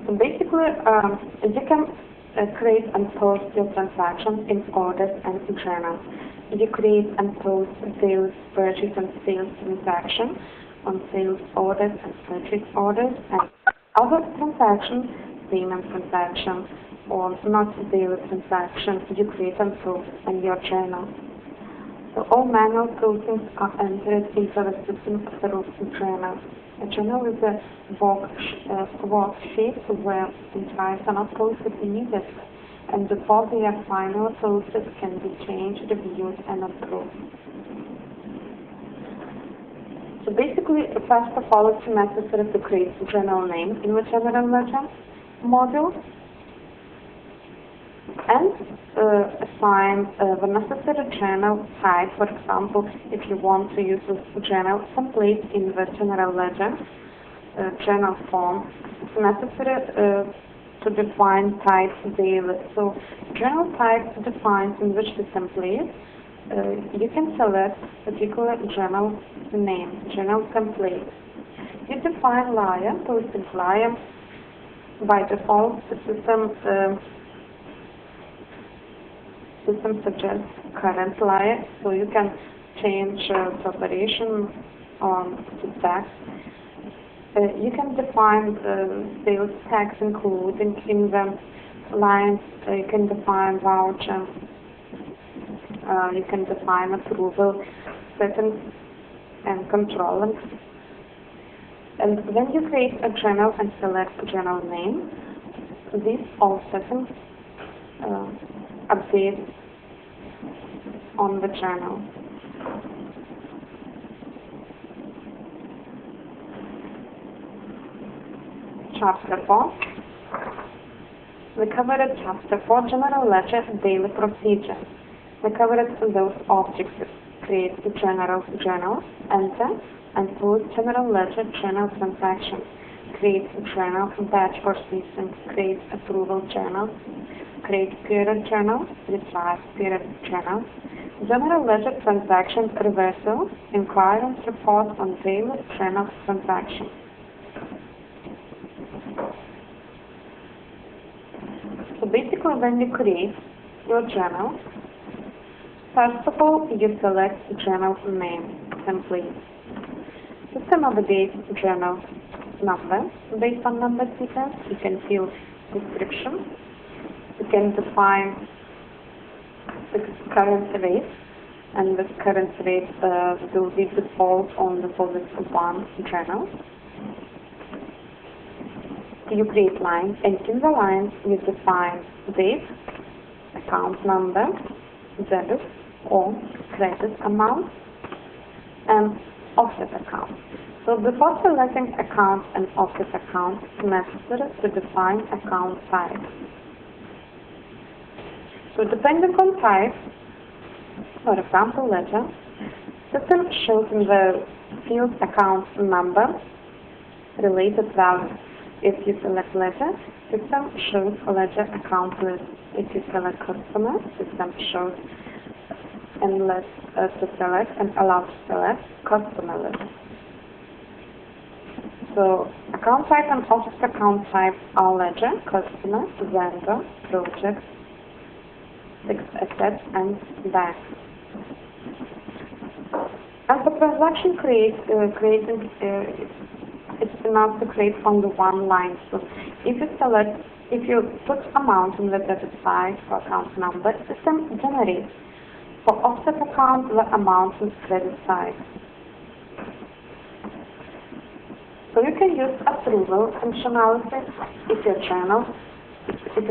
So basically, you can create and post your transactions in orders and journals. You create and post sales, purchase, and sales transactions on sales orders and purchase orders, and other transactions, payment transactions, or not daily transactions you create and post in your journal. So all manual postings are entered into the system through journal. A journal is a worksheet where entries are not posted immediately, and before they are finally posted can be changed, reviewed, and approved. So basically, first of all, it's necessary to create a journal name in the general ledger module and assign the necessary journal type. For example, if you want to use a journal template in the general ledger journal form, it's necessary to define type daily. So journal type defines in which the template you can select particular journal name, journal template. You define layer, posting layer. By default, the system suggests current layer, so you can change the operation to text. You can define sales tax including in the lines. You can define voucher. You can define approval settings and controllers. And when you create a journal and select a journal name, these all settings update on the journal. Chapter 4. We covered Chapter 4, General Ledger Daily Procedure. We covered those objects: create the general journal, enter and post general ledger journal transactions, create journal batch for systems, create approval journal, create period journal, retrieve period journal, general ledger transactions reversal, inquiries report on daily journal transactions. So basically, when you create your journal, first of all, you select the journal name template. System updates journal number based on number sequence. You can fill description. You can define the current rate, and this current rate will be default on the Deposit 1 journal. You create lines, and in the lines you define date, account number, debit or credit amount, and offset account. So before selecting account and offset account, it's necessary to define account type. So depending on type, for example, ledger, system shows in the field account number related value. If you select ledger, system shows ledger account list. If you select customer, system shows unless to select and allow to select customer list. So account type and offset account type are ledger, customer, vendor, project, fixed assets, and bank. As the transaction creating, it's enough to create only one line. So if you put amount in the debit side for account number, system generates. For offset account, the amount is credit side. So you can use approval functionality if your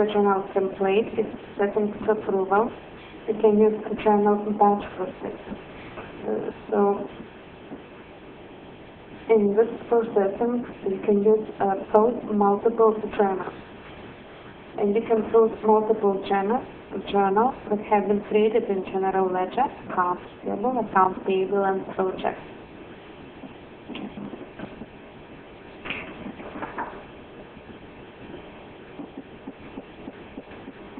journal template is set into approval. You can use a journal batch process. So in this processing, you can use post multiple journals. And you can post multiple journals that have been created in general ledger, accounts receivable, accounts payable, and projects.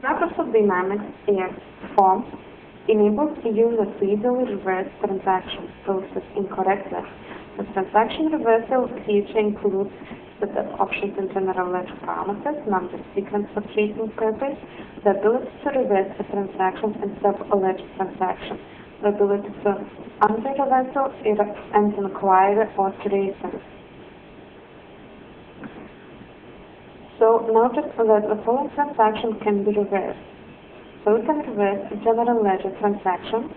Microsoft Dynamics AX form enables the user to easily reverse transactions processed incorrectly. The transaction reversal feature includes set of options in general ledger parameters, number sequence for tracing purpose, the ability to reverse a transaction and sub-ledger transaction, the ability to undo reversal and inquiry or tracing. So notice that the following transaction can be reversed. So we can reverse a general ledger transaction,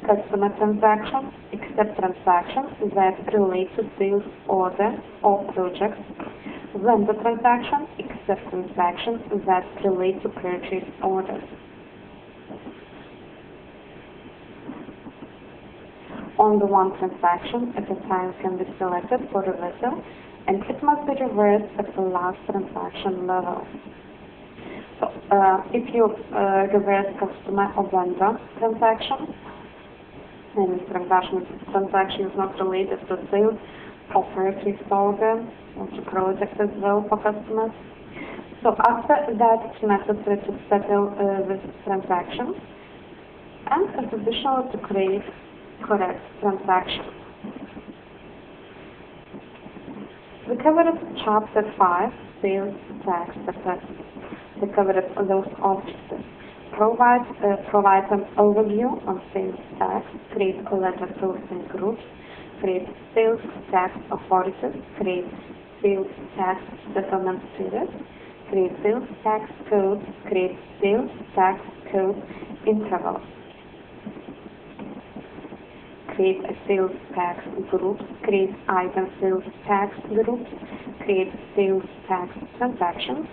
customer transaction, except transactions that relate to sales order or projects, vendor transaction, except transactions that relate to purchase orders. Only one transaction at a time can be selected for reversal, and it must be reversed at the last transaction level. So, if you reverse customer or vendor transaction, and transaction is not related to sales or purchase order or to project as well for customers. So after that, it's necessary to settle this transaction, and it's additional to create correct transaction. We covered Chapter 5, Sales Tax Assessment. We covered those objectives. Provide an overview on sales tax, create a ledger posting groups, create sales tax authorities, create sales tax settlement periods, create sales tax codes, create sales tax code intervals, create a sales tax group, create item sales tax groups, create sales tax transactions,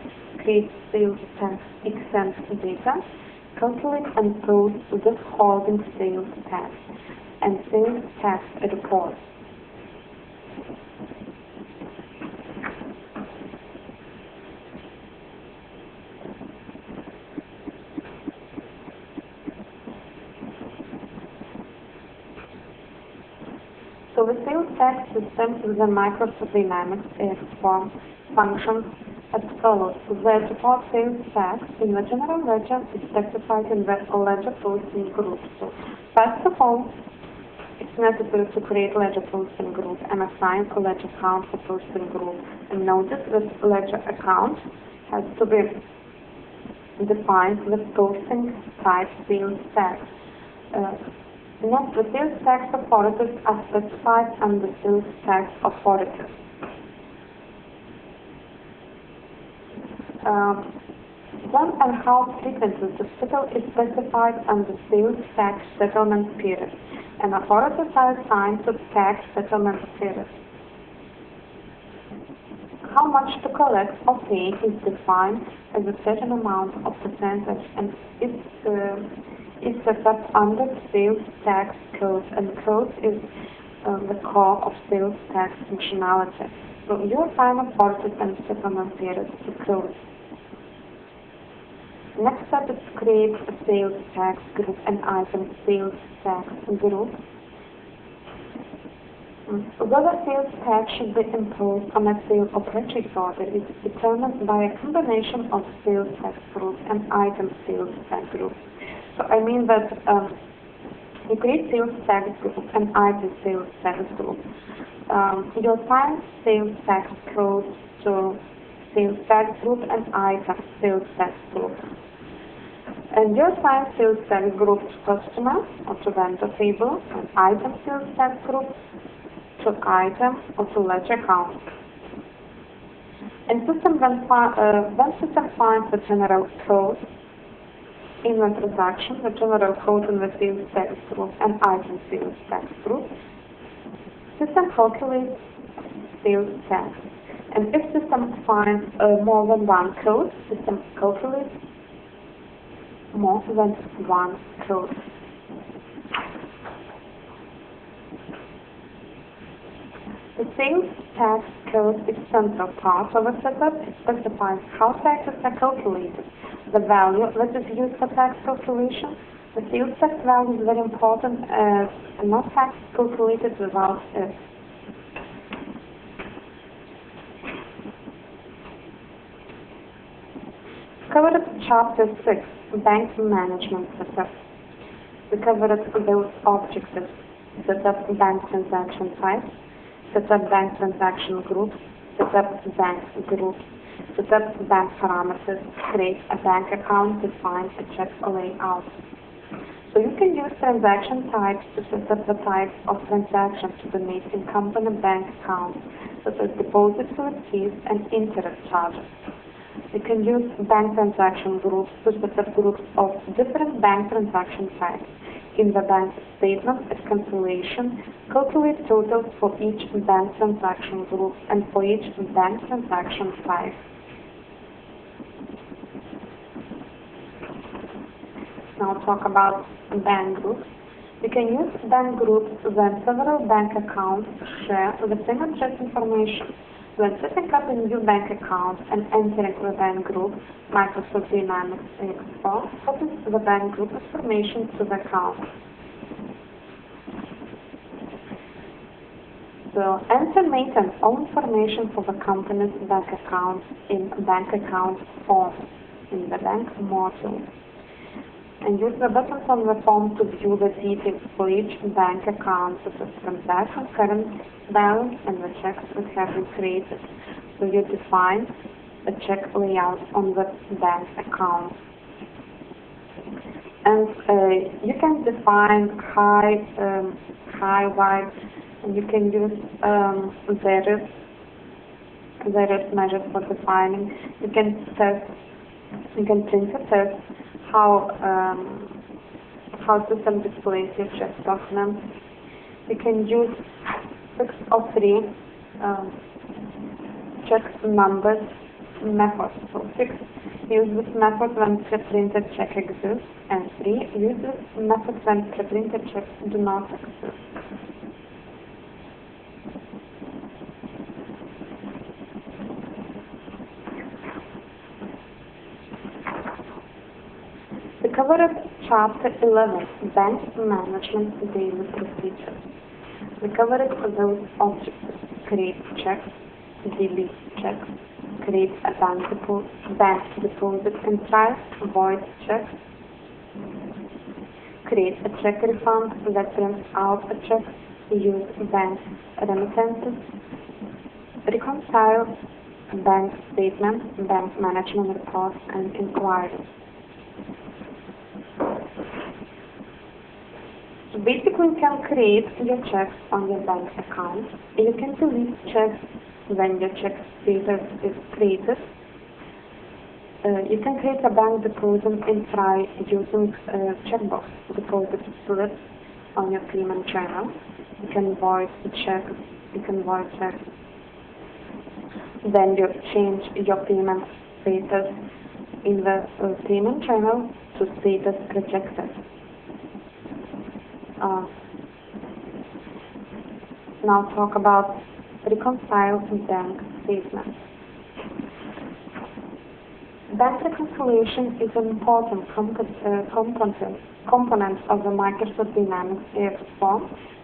create sales tax exempt data, calculate and post withholding sales tax, and sales tax reports. So the sales tax system within Microsoft Dynamics AX form functions as follows. The support sales tax in the general ledger is specified in the ledger posting group. So first of all, it's necessary to create ledger posting group and assign a ledger account for posting group. And notice that ledger account has to be defined with posting type sales tax. Note the sales tax authorities are specified under sales tax authorities. When and how frequently to settle is specified under sales tax settlement period, and authorities are assigned to tax settlement period. How much to collect or pay is defined as a certain amount of percentage, and is set up under sales tax code, and code is the core of sales tax functionality. So you assign authorities and settlement period to code. Next step is to create a sales tax group and item sales tax group. Whether sales tax should be imposed on a sale or purchase order is determined by a combination of sales tax group and item sales tax group. So I mean that you create sales tax group and item sales tax group. You assign sales tax code to sales tax group and item sales tax group. And you assign sales tax group to customer or to vendor table, and item sales tax group to item or to ledger account. And system then system finds the general code in the transaction, the general code in the sales tax group and item sales tax group, system calculates sales tax. And if system finds more than one code, system calculates more than one code. The sales tax code is central part of a setup. It specifies how taxes are calculated, the value that is used for tax calculation. The sales tax value is very important as no tax is calculated without it. Covered Chapter 6, Bank Management Setup. We covered those objectives: set up bank transaction types, set up bank transaction groups, set up bank groups, set up bank parameters, create a bank account, define a check layout. So you can use transaction types to set up the types of transactions to be made in company bank accounts, such as deposits, receipts, and interest charges. You can use bank transaction groups to set up groups of different bank transaction types. In the bank statement reconciliation, calculate totals for each bank transaction group and for each bank transaction type. Now talk about bank groups. You can use bank groups when several bank accounts share the same address information. When setting up a new bank account and entering the bank group, Microsoft Dynamics Export copies the bank group information to the account. So enter, maintain all information for the company's bank account in bank account form in the bank module. And use the buttons on the form to view the details for each bank account, such as transaction, current balance, and the checks that have been created. So you define the check layout on the bank account. And you can define high, wide, and you can use various measures for defining. You can print a test how system displays your check documents. You can use 6 or 3 check numbers methods. So 6, use this method when pre-printed check exists, and 3, use this method when pre-printed checks do not exist. We covered Chapter 11, Bank Management Daily Procedures. We covered those objectives: create checks, delete checks, create a bank deposit and try void checks, create a check refund that prints out a check, use bank remittances, reconcile bank statements, bank management reports, and inquiries. So basically, you can create your checks on your bank account. You can delete checks when your check status is created. You can create a bank deposit and try using checkbox deposit slips on your payment channel. You can void checks. Then you change your payment status in the payment channel to status rejected. Now talk about reconcile bank statements. Bank reconciliation is an important component of the Microsoft Dynamics AX4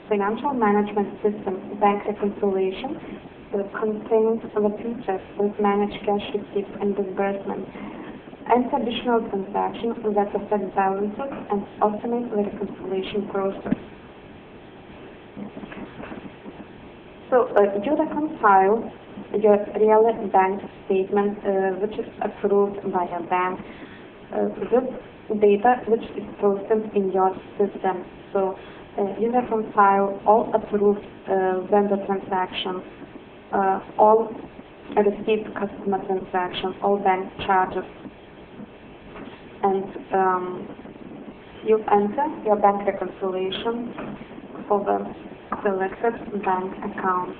financial management system. Bank reconciliation contains the features that manage cash receipts and disbursements, and additional transactions that affect balances and automate the reconciliation process. So you reconcile your real bank statement, which is approved by a bank, with data which is processed in your system. So you reconcile all approved vendor transactions, all received customer transactions, all bank charges, and you enter your bank reconciliation for the selected bank account.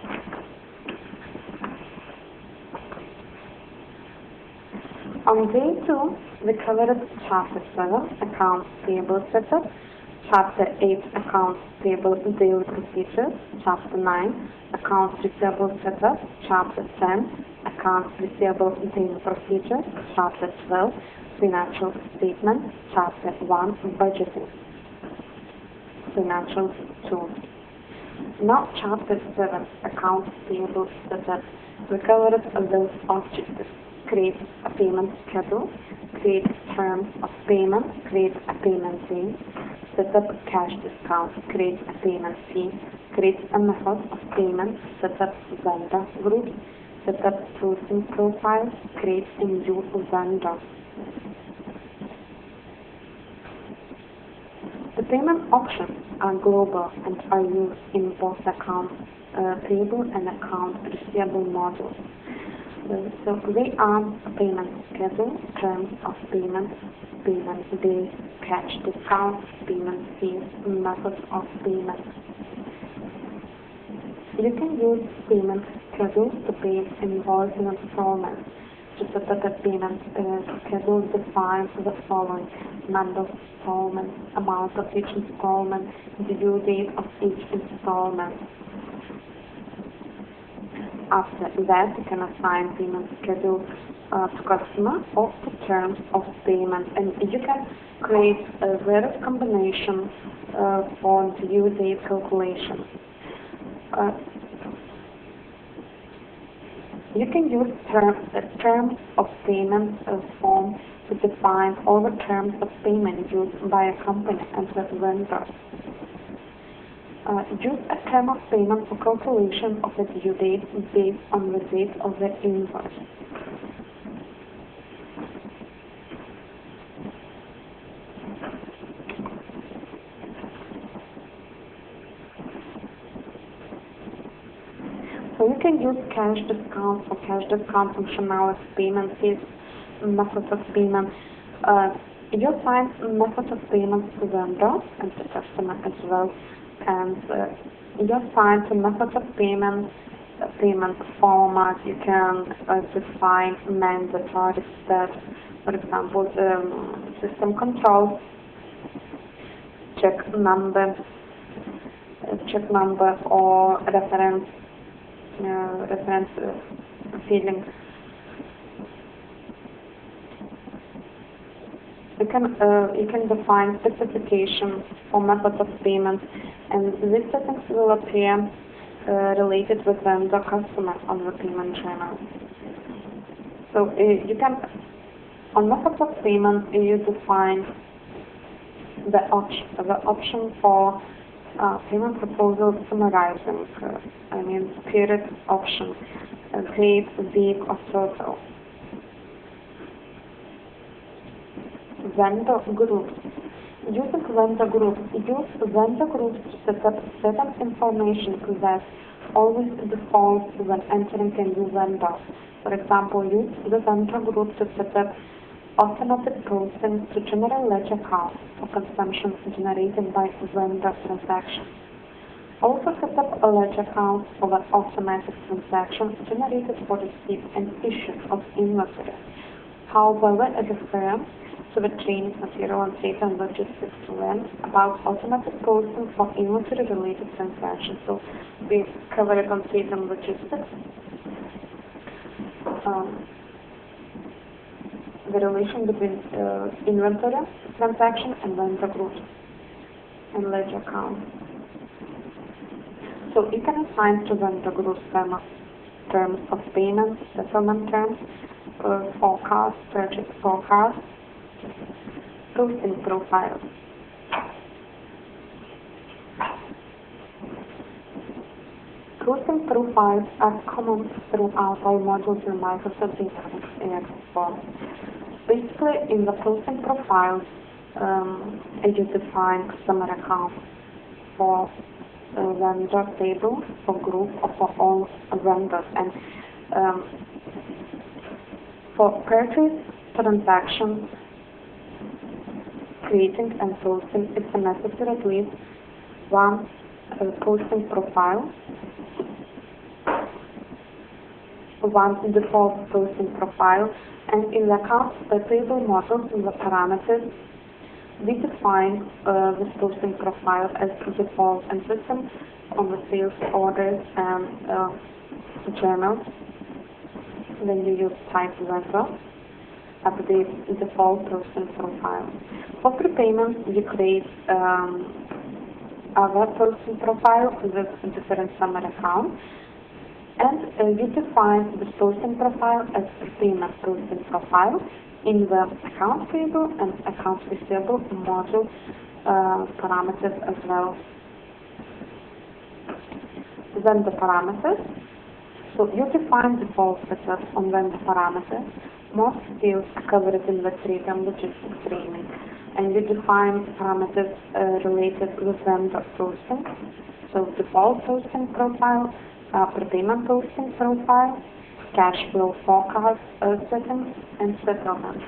On day 2, we covered Chapter 7, Accounts Payable Setup, Chapter 8, Accounts Payable Daily Procedures, Chapter 9, Accounts Receivable Setup, Chapter 10, Accounts Receivable Daily Procedures, Chapter 12, Financial Statements, Chapter 1, Budgeting, Financial Tools. Now Chapter 7, Accounts Payable Setup. We covered those objectives. Create a payment schedule, create terms of payment, create a payment date, set up cash discount, create a payment fee, create a method of payment, set up vendor groups, set up sourcing profiles, create a new vendor. The payment options are global and are used in both accounts payable and account receivable modules. So they are payment schedule, terms of payment, payment days, cash discount, payment fees, methods of payment. You can use payment schedules to pay invoice in installments. To set up a payment schedule, define the following: number of installments, amount of each installment, the due date of each installment. After that, you can assign payment schedule to customer or to terms of payment, and you can create various combinations for due date calculation. You can use terms of payment form to define all the terms of payment used by a company and the vendor. Use a term of payment for calculation of the due date based on the date of the invoice. So you can use cash discount for cash discount functionality, payment fees, methods of payment. You assign methods of payment to vendor and to customer as well. And you assign to methods of payment, payment format. You can define mandatory steps, for example, system control, check number or reference fields. You can define specifications for methods of payment, and these settings will appear related with vendor customer on the payment channel. So you can, on methods of payment, you define the option for payment proposal summarizing, period option, date, week, or total. Vendor groups. Using vendor groups. Use vendor groups to set up certain information that always defaults when entering a new vendor. For example, use the vendor group to set up automatic posting to general ledger accounts for consumption generated by vendor transactions. Also set up a ledger account for the automatic transactions generated for receipt and issue of inventory. However, as a firm, to the training material on data and logistics to learn about automatic posting for inventory-related transactions. So we cover it on data and logistics. The relation between inventory transaction and vendor groups and ledger accounts. So you can assign to vendor groups terms of payment, settlement terms, forecast, purchase forecast, sourcing profiles. Sourcing profiles are common throughout all modules in Microsoft Dynamics AX4. Basically, in the sourcing profiles, you define customer account for vendor table, for group, or for all vendors. And for purchase transactions, creating and posting, it's necessary at least one posting profile, one default posting profile And in the accounts payable module, in the parameters, we define the sourcing profile as default and system on the sales orders and journals. Then you use type vendor, update default sourcing profile. For prepayment, you create other sourcing profile with different summary accounts. And you define the sourcing profile as prepayment sourcing profile in the accounts payable and accounts receivable module parameters as well. Vendor parameters. So you define default setup on vendor parameters. Most fields are covered in the trade and logistics training. And you define parameters related with vendor sourcing. So default sourcing profile, prepayment sourcing profile, cash flow forecast settings, and settlement.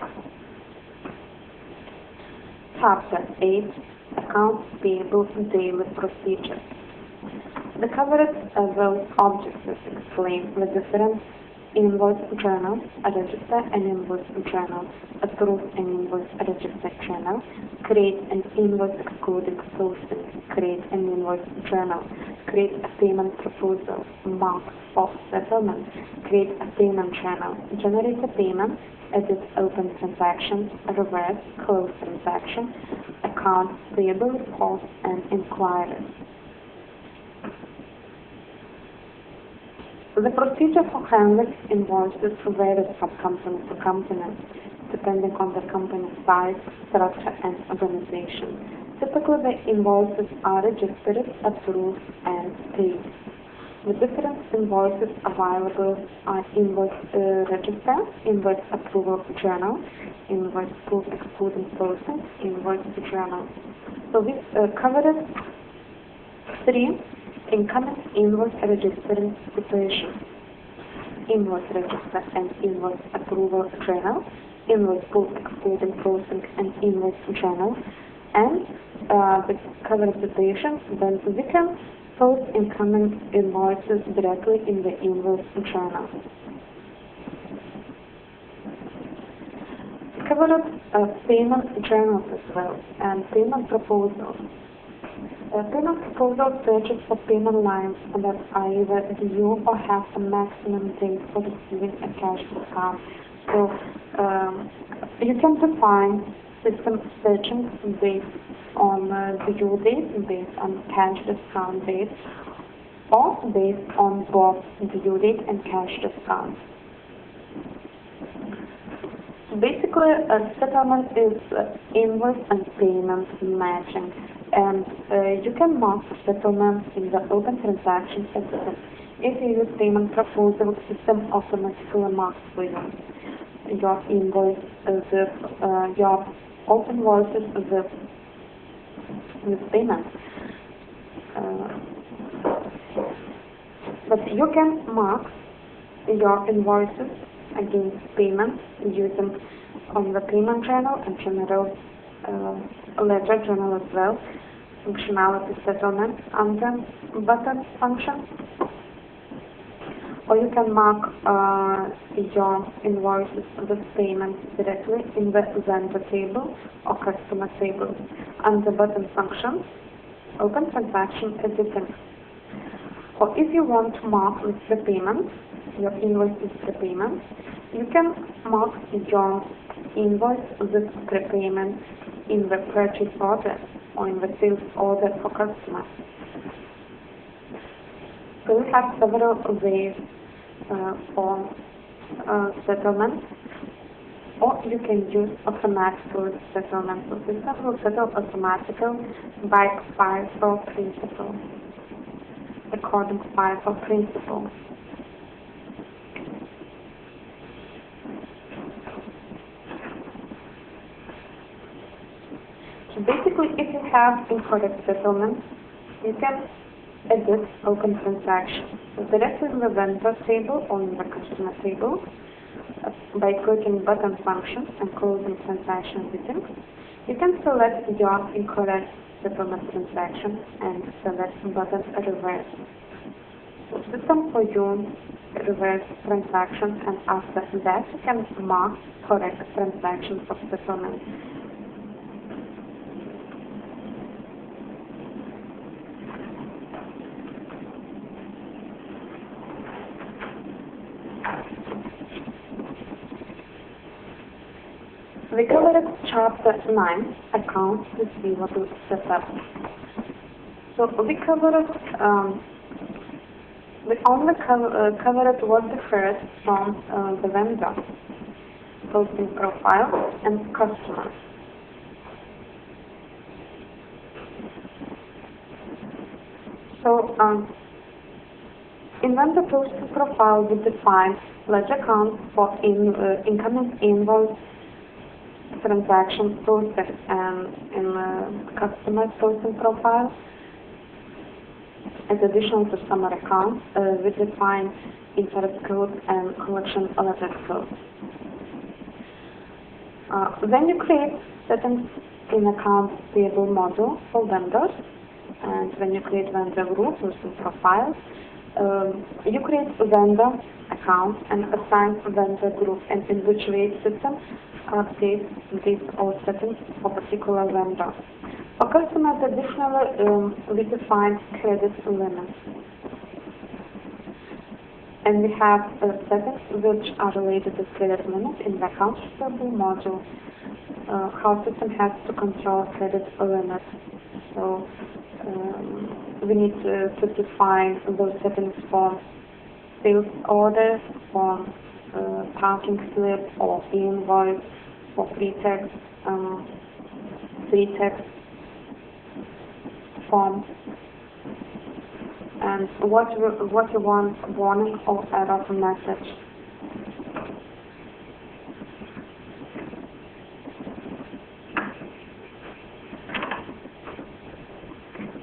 Chapter 8, Accounts Payable Daily Procedures. The covered those objects explain the difference invoice journal, a register and invoice journal, approve an invoice register journal, create an invoice excluding sourcing, create an invoice journal, create a payment proposal, mark for settlement, create a payment journal, generate a payment, edit open transaction, reverse, close transaction, account payable reports and inquiries. The procedure for handling invoices varies from company to company, depending on the company's size, structure, and organization. Typically, the invoices are registered, approved, and paid. The different invoices available are invoice register, invoice approval journal, invoice proof excluding sourcing, invoice journal. So we covered 3 incoming invoice registering situations: invoice register and invoice approval journal, invoice proof excluding sourcing, and invoice journal. And the covered situations, then we can post incoming invoices directly in the invoice journal. Covered payment journals as well, and payment proposals. Payment proposal searches for payment lines that are either due or have a maximum date for receiving a cash discount. So you can define system searching based on the due date, based on cash discount date, or based on both the due date and cash discount. Basically, settlement is invoice and payment matching, and you can mark settlement in the open transaction system. If you use payment proposal, the system automatically marks for you your invoice with your open invoices with payment. But you can mark your invoices against payment using on the payment journal and general ledger journal as well, functionality settlement under button function. Or you can mark your invoices with payment directly in the vendor table or customer table under button function, open transaction editing. Or if you want to mark with prepayment, your invoice is prepayment, you can mark your invoice with prepayment in the purchase order or in the sales order for customers. So we have several ways for settlement, or you can use automatic settlement. So the system will settle automatically by FIFO principle, according to FIFO principle. So basically, if you have incorrect settlement, you can edit open transaction. So directly in the vendor table or in the customer table, by clicking button function and closing transaction editing, you can select your incorrect settlement transaction and select button reverse. So system for you reverse transactions, and after that you can mark correct transactions of settlement. We covered Chapter 9, Accounts Receivable Setup. So we only covered what differs from the vendor, posting profile and customer. So in vendor posting profile, we define ledger account for incoming invoice transactions processed, and in customer posting profile, as additional to summary accounts, we define interest code and collection ledger code. Then you create settings in accounts payable module for vendors, and when you create vendor group posting profile, you create a vendor account and assign a vendor group, and in which way system updates these all settings for particular vendor. For customers, additionally, we define credit limits. And we have settings which are related to credit limits in the accounts receivable module. How system has to control credit limits. So we need to define those settings for sales order, for parking slip, or invoice, for pre-tax form, and what you want, warning or error message.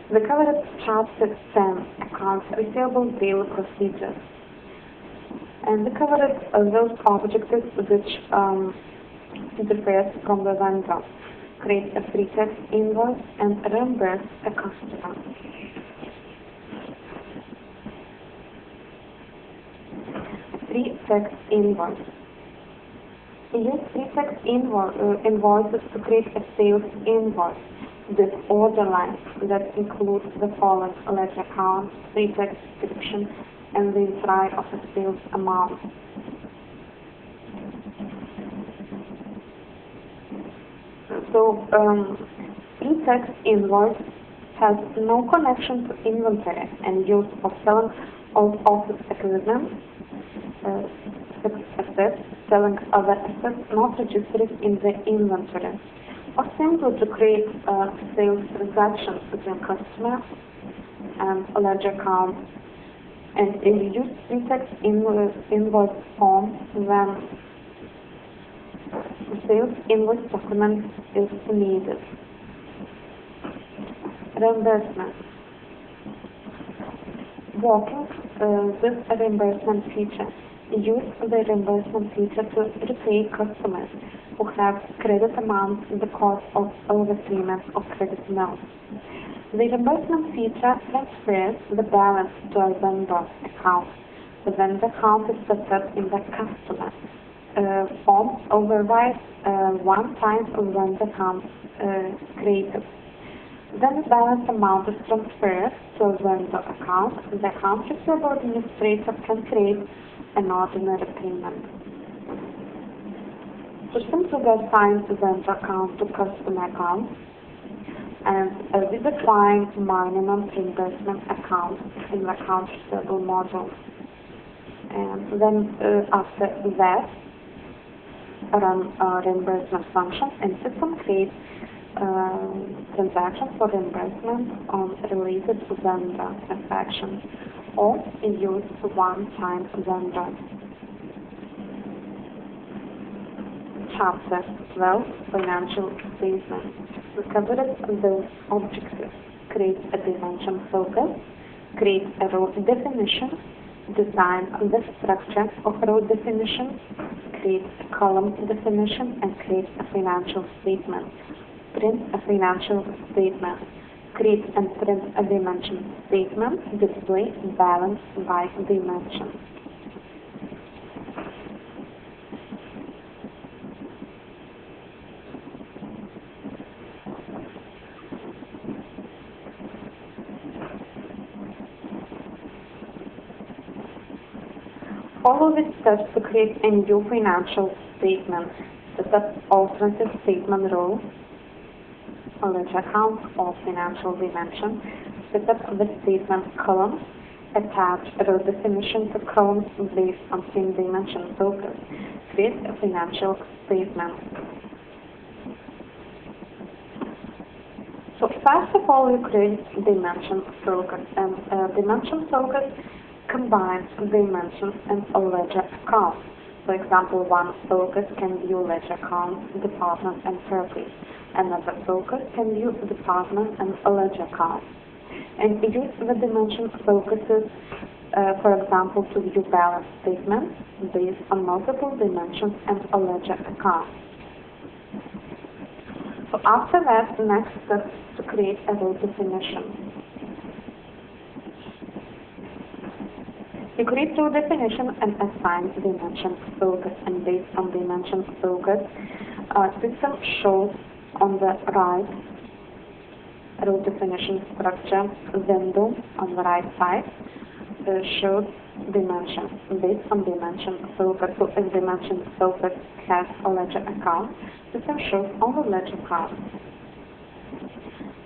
We covered Chapter 10, Accounts Receivable Daily Procedures. And we covered those objectives which differ from the vendor. Create a pre-tax invoice and reimburse a customer. Pre-tax invoice. Use pre-tax invoices to create a sales invoice with order lines that include the following: ledger account, pre-tax description, and the entry of a sales amount. So, pre-tax invoice has no connection to inventory and used for selling of office equipment, assets, selling other assets not registered in the inventory, or simply to create sales transactions between customer and a ledger account. And if you use pre-tax invoice form, then the sales invoice document is needed. Reimbursement. Working with a reimbursement feature. Use the reimbursement feature to repay customers who have credit amounts because of overpayment of credit notes. The reimbursement feature transfers the balance to a vendor account. The vendor account is set up in the customer form overrides one time a vendor account created. Then the balance amount is transferred to a vendor account. The account receivable administrator can create an ordinary payment. So simply we assign the vendor account to customer account, and we define minimum reimbursement account in the account receivable module. And then after that, run reimbursement function, and system creates transactions for reimbursement on related vendor transactions, or use one-time vendor. Chapter 12, Financial Statement. We covered the objectives: create a dimension focus, create a row definition, design the structure of row definition, create a column definition, and create a financial statement. Print a financial statement. Create and print a dimension statement. Display balance by dimension. follow these steps to create a new financial statement. Set up alternative statement rule, a ledger account or financial dimension. Set up the statement columns. Attach row definition to columns based on same dimension focus. Create a financial statement. So first of all, you create dimension focus, and dimension focus combines dimensions and a ledger account. For example, one focus can view ledger account, department, and purpose. Another focus can view department and a ledger account. And use the dimension focuses, for example, to view balance statements based on multiple dimensions and a ledger account. So after that, the next step is to create a row definition. You create row definition and assign dimension focus, and based on dimension focus, system shows on the right row definition structure window on the right side shows dimension based on dimension focus. So if dimension focus has a ledger account, system shows on the ledger account.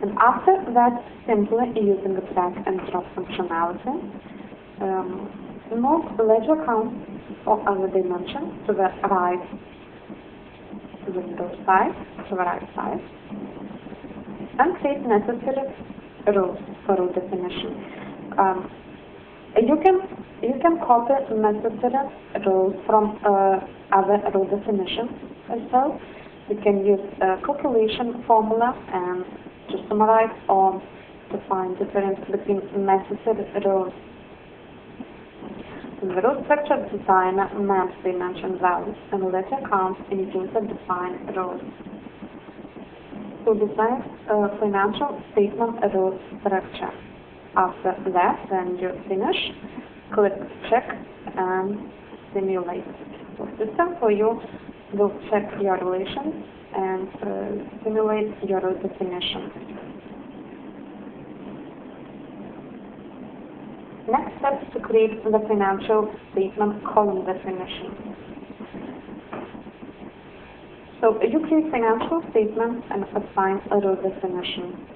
And after that, simply using the drag and drop functionality, move the ledger account or other dimension to the right window side, to the right side, and create necessary rows for row definition. You can copy necessary rows from other row definitions as well. You can use a calculation formula and to summarize or to find difference between necessary rows. In the row structure designer maps dimension values and ledger accounts in user-defined rows. To design a financial statement row structure. After that, when you finish, click check and simulate. The system for you will check your relations and simulate your row definition. Next step is to create the financial statement column definition. So you create financial statements and assign a row definition.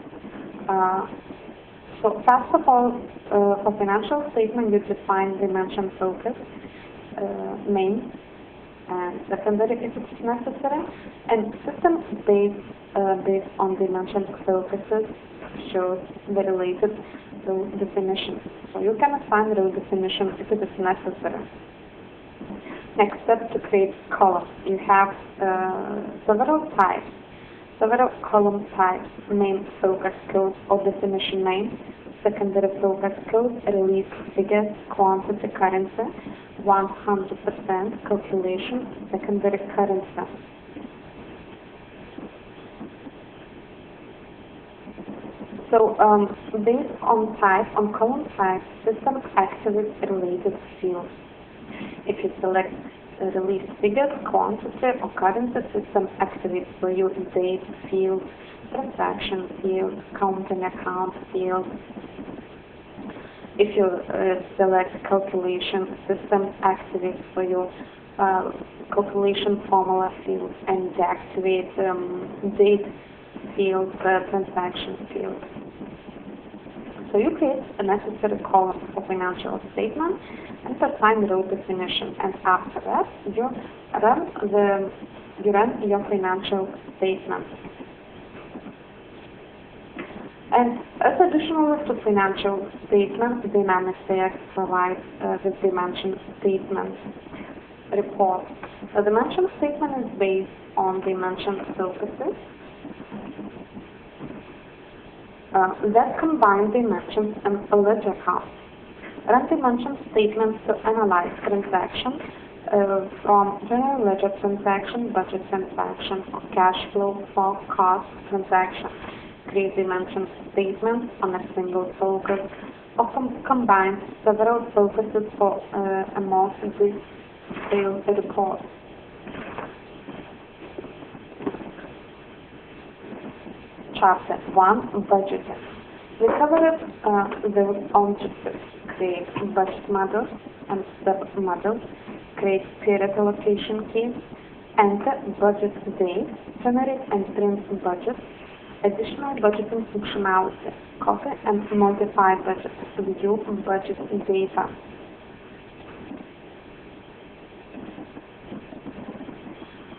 So first of all, for financial statement, you define dimension focus, main and secondary if it's necessary, and system based on dimension focuses shows the related row definition. So you can assign row definition if it is necessary. Next step, to create columns. You have several types, several column types: main focus code or definition name, secondary focus code, release figures, quantity, currency, 100% calculation, secondary currency. So based on type, on column type, system activates related fields. If you select release figures, quantity, or currency, system activates for you date field, transaction field, counting account field. If you select calculation, system activates for you calculation formula field and deactivate date field, transaction field. So you create a necessary column for financial statement and assign row definition, and after that you run your financial statement. And as additional to financial statement, Dynamics AX provides the dimension statement report. The dimension statement is based on dimension focuses that combine dimensions and a ledger account. Run dimension statements to analyze transactions from general ledger transaction, budget transaction, or cash flow forecast transaction. Create dimension statements on a single focus, or combine several focuses for a more detailed report. Chapter 1, Budgeting. We covered the objectives: create budget models and submodels, create period allocation keys, enter budget dates, generate and print budgets, additional budgeting functionality, copy and modify budgets, view budget data.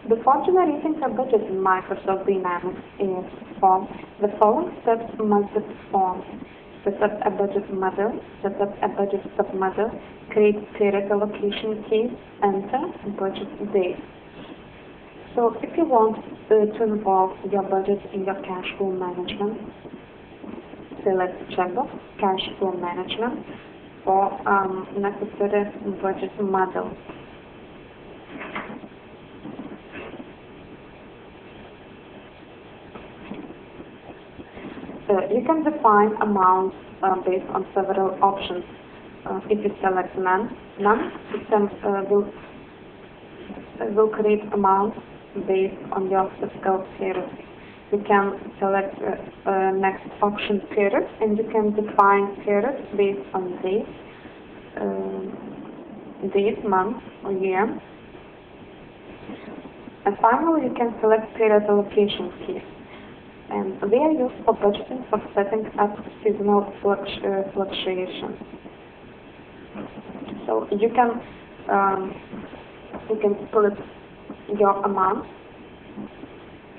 Before generating a budget in Microsoft Dynamics AS4, the following steps must be performed: set up a budget model, set up a budget submodel, create period allocation keys, enter budget date. So if you want to involve your budget in your cash flow management, select checkbox Cash Flow Management for necessary budget model. You can define amounts based on several options. If you select none, system will create amounts based on your fiscal period. You can select next option period, and you can define periods based on date, month, or year. And finally, you can select period allocation keys. And they are used for budgeting for setting up seasonal fluctuations. So you can split your amount.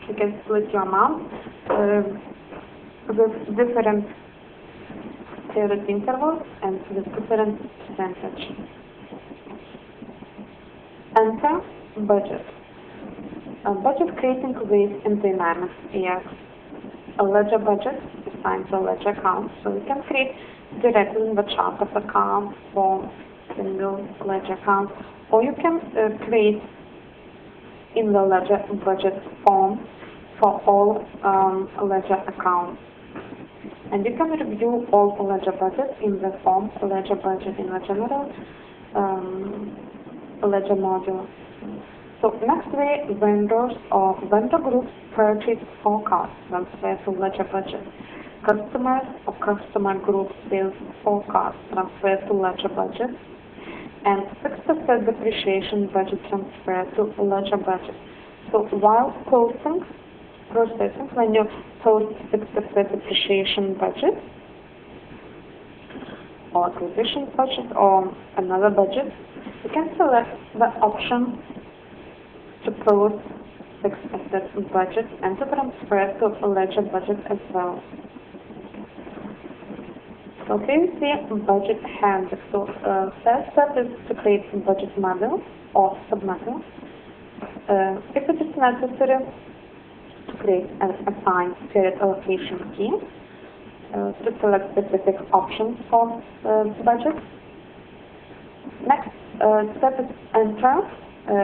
You can split your amount with different period intervals and with different percentage. Enter budget. Budget creating ways in Dynamics AX. A ledger budget assigns a ledger account, so you can create directly in the chart of account for single ledger account, or you can create in the ledger budget form for all ledger accounts. And you can review all ledger budgets in the form ledger budget in the general ledger module. So next way, vendors or vendor groups purchase forecast transfer to ledger budget. Customers or customer group sales forecast transfer to ledger budget. And fixed asset depreciation budget transfer to ledger budget. So while processing, when you post fixed asset depreciation budget or acquisition budget or another budget, you can select the option to post fixed asset budget and to transfer to a ledger budget as well. So here you see budget handbook. So first step is to create a budget model or submodel. If it is necessary to create an assigned period allocation key, to select specific options for budget. Next step is enter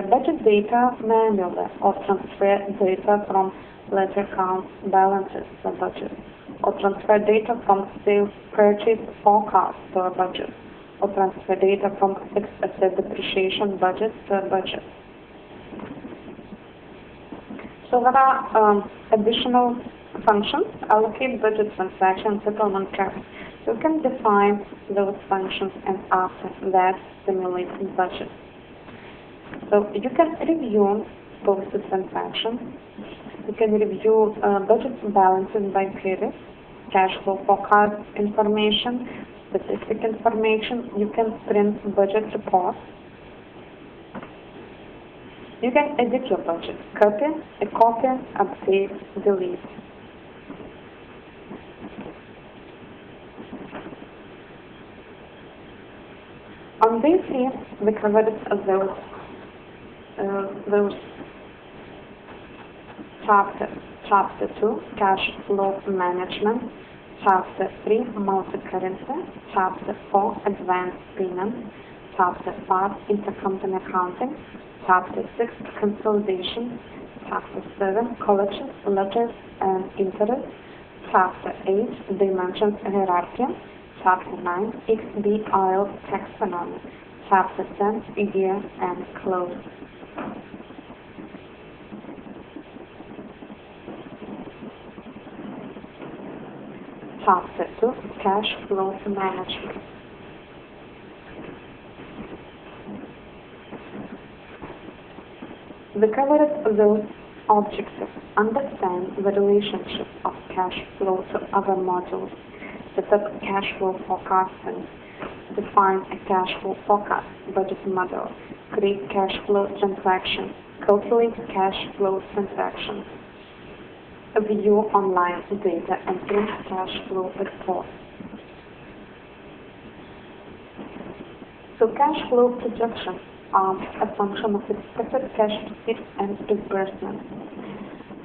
budget data manually or transfer data from ledger account balances to a budget, or transfer data from sales purchase forecast to a budget, or transfer data from fixed asset depreciation budget to a budget. So there are additional functions: allocate budget transaction, settlement caps. You can define those functions and after that simulate budget. So you can review posted transactions. You can review budget balances by period, cash flow forecast information, statistic information. You can print budget reports. You can edit your budget, copy, update, delete. On day 3, we covered those Chapter 2, Cash Flow Management, Chapter 3, Multicurrency, Chapter 4, Advanced Payment, Chapter 5, Intercompany Accounting, Chapter 6, Consolidation, Chapter 7, Collections, Ledgers and Interest, Chapter 8, Dimensions Hierarchy, Chapter 9, XBRL Taxonomy, Chapter 10, Year and Close. Chapter 2, Cash Flow Management. We covered those objectives, understand the relationship of cash flow to other modules, set up cash flow forecasting, define a cash flow forecast, budget model, create cash flow transactions, calculate cash flow transactions, view online data, and print cash flow reports. So cash flow projections are a function of expected cash receipts and disbursements.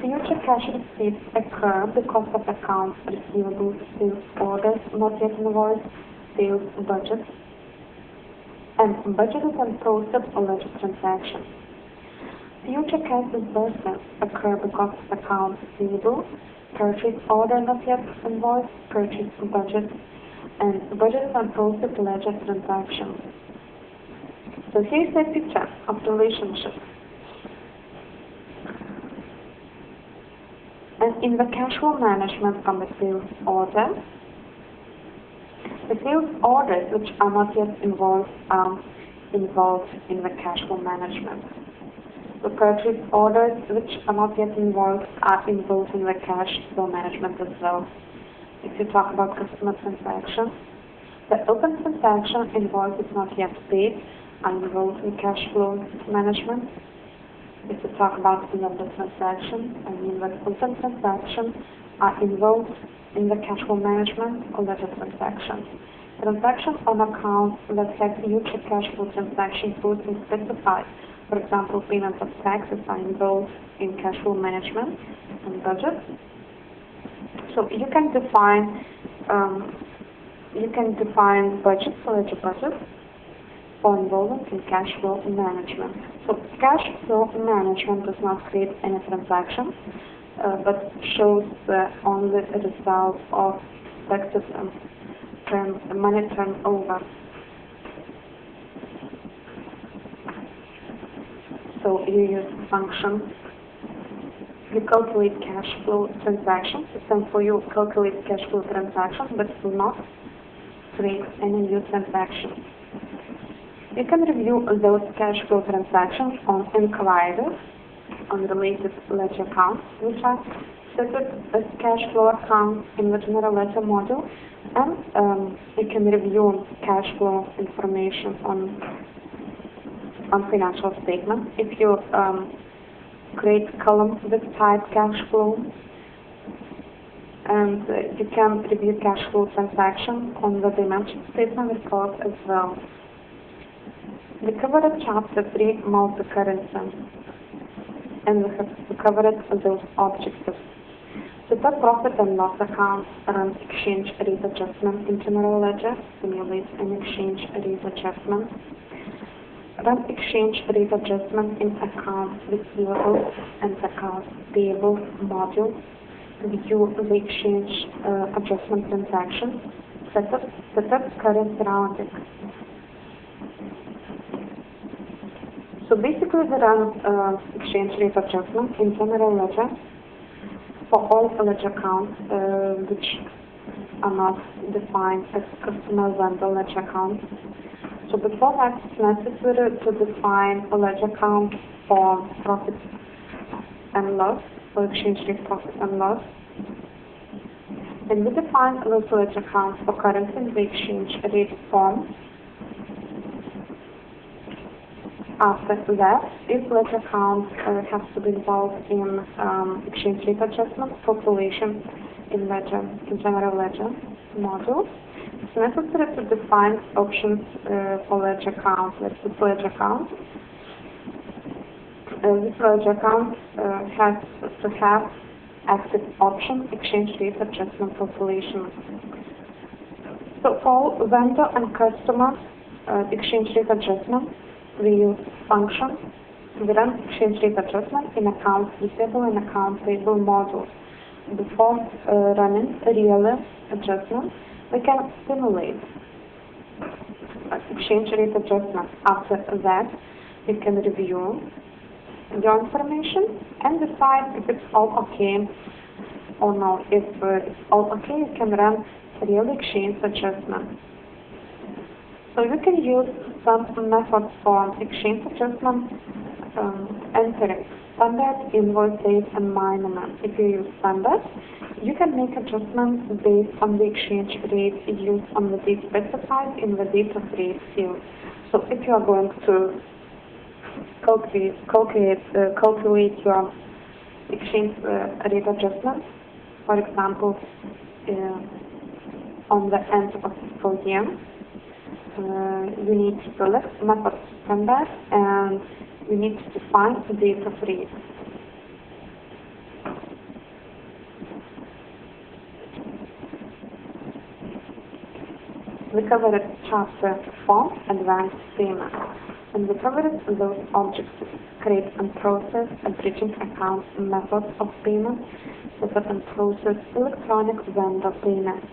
Future cash receipts occur because of accounts receivable, sales orders not yet invoiced, sales budgets, and budgeted and posted ledger transactions. Future cash disbursements occur because of accounts receivable, purchase order not yet invoiced, purchase budget, and budgeted and posted ledger transactions. So here's a picture of the relationship. And in the cash flow management from the sales order, the sales orders which are not yet involved are involved in the cash flow management. The purchase orders which are not yet involved are involved in the cash flow management as well. If you talk about customer transactions, the open transaction invoice is not yet paid are involved in cash flow management. If we talk about vendor transactions, the open transactions are involved in the cash flow management or ledger transactions. Transactions on accounts that have future cash flow transactions would be specified. For example, payment of taxes are involved in cash flow management and budget. So you can define budgets, ledger budgets, for involvement in cash flow management. So cash flow management does not create any transactions, but shows only the result of expected money turnover. So you use functions. You calculate cash flow transactions. Essentially, you calculate cash flow transactions, but do not create any new transactions. You can review those cash flow transactions on inquiries on related ledger accounts, which are set up as cash flow accounts in the general ledger module, and you can review cash flow information on financial statements. If you create columns with type cash flow, and you can review cash flow transactions on the dimension statement report as well. We covered Chapter 3, Multicurrency, and we have covered those objectives. Set up profit and loss accounts, run exchange rate adjustment in general ledger, simulate an exchange rate adjustment, run exchange rate adjustment in accounts receivable and accounts payable module, view the exchange adjustment transactions, set up currency rounding. So basically, we run exchange rate adjustment in general ledger for all ledger accounts which are not defined as customer vendor ledger accounts. So before that, it's necessary to define a ledger account for profit and loss, for exchange rate profit and loss. And we define those ledger accounts for currency in the exchange rate form. After that, each ledger account has to be involved in exchange rate adjustment calculation in general ledger module. It's necessary to define options for ledger accounts. Let's do ledger account. This ledger account has to have active option exchange rate adjustment calculation. So for vendor and customer exchange rate adjustment, we use functions. We run exchange rate adjustment in accounts receivable and accounts payable modules. Before running a real adjustment, we can simulate exchange rate adjustment. After that, we can review your information and decide if it's all okay or no. If it's all okay, you can run real exchange adjustment. So you can use some methods for exchange adjustment, entering standard, invoice date, and minimum. If you use standard, you can make adjustments based on the exchange rate used on the date specified in the date of rate field. So if you are going to calculate your exchange rate adjustment, for example, on the end of fiscal year, you need to select method standard and you need to define the date of rate. We covered chapter 4, Advanced Payment, and we covered those objects: create and process a bridging account method of payment, set up and process electronic vendor payment,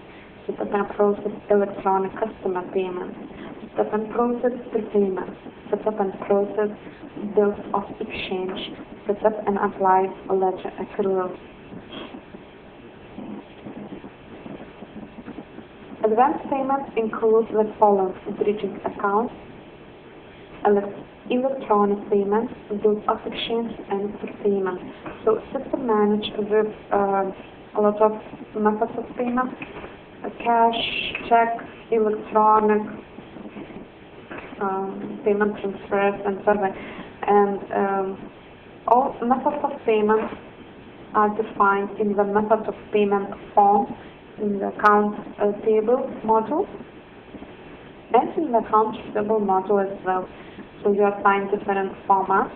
set up and process electronic customer payment, set up and process prepayment, set up and process bills of exchange, set up and apply ledger accruals. Advanced payments include the following: bridging accounts, electronic payments, bills of exchange, and prepayment. So system manage with a lot of methods of payment: cash, check, electronic, payment transfers, and so on. And all methods of payment are defined in the method of payment form in the account payable module and in the account receivable module as well. So you assign different formats,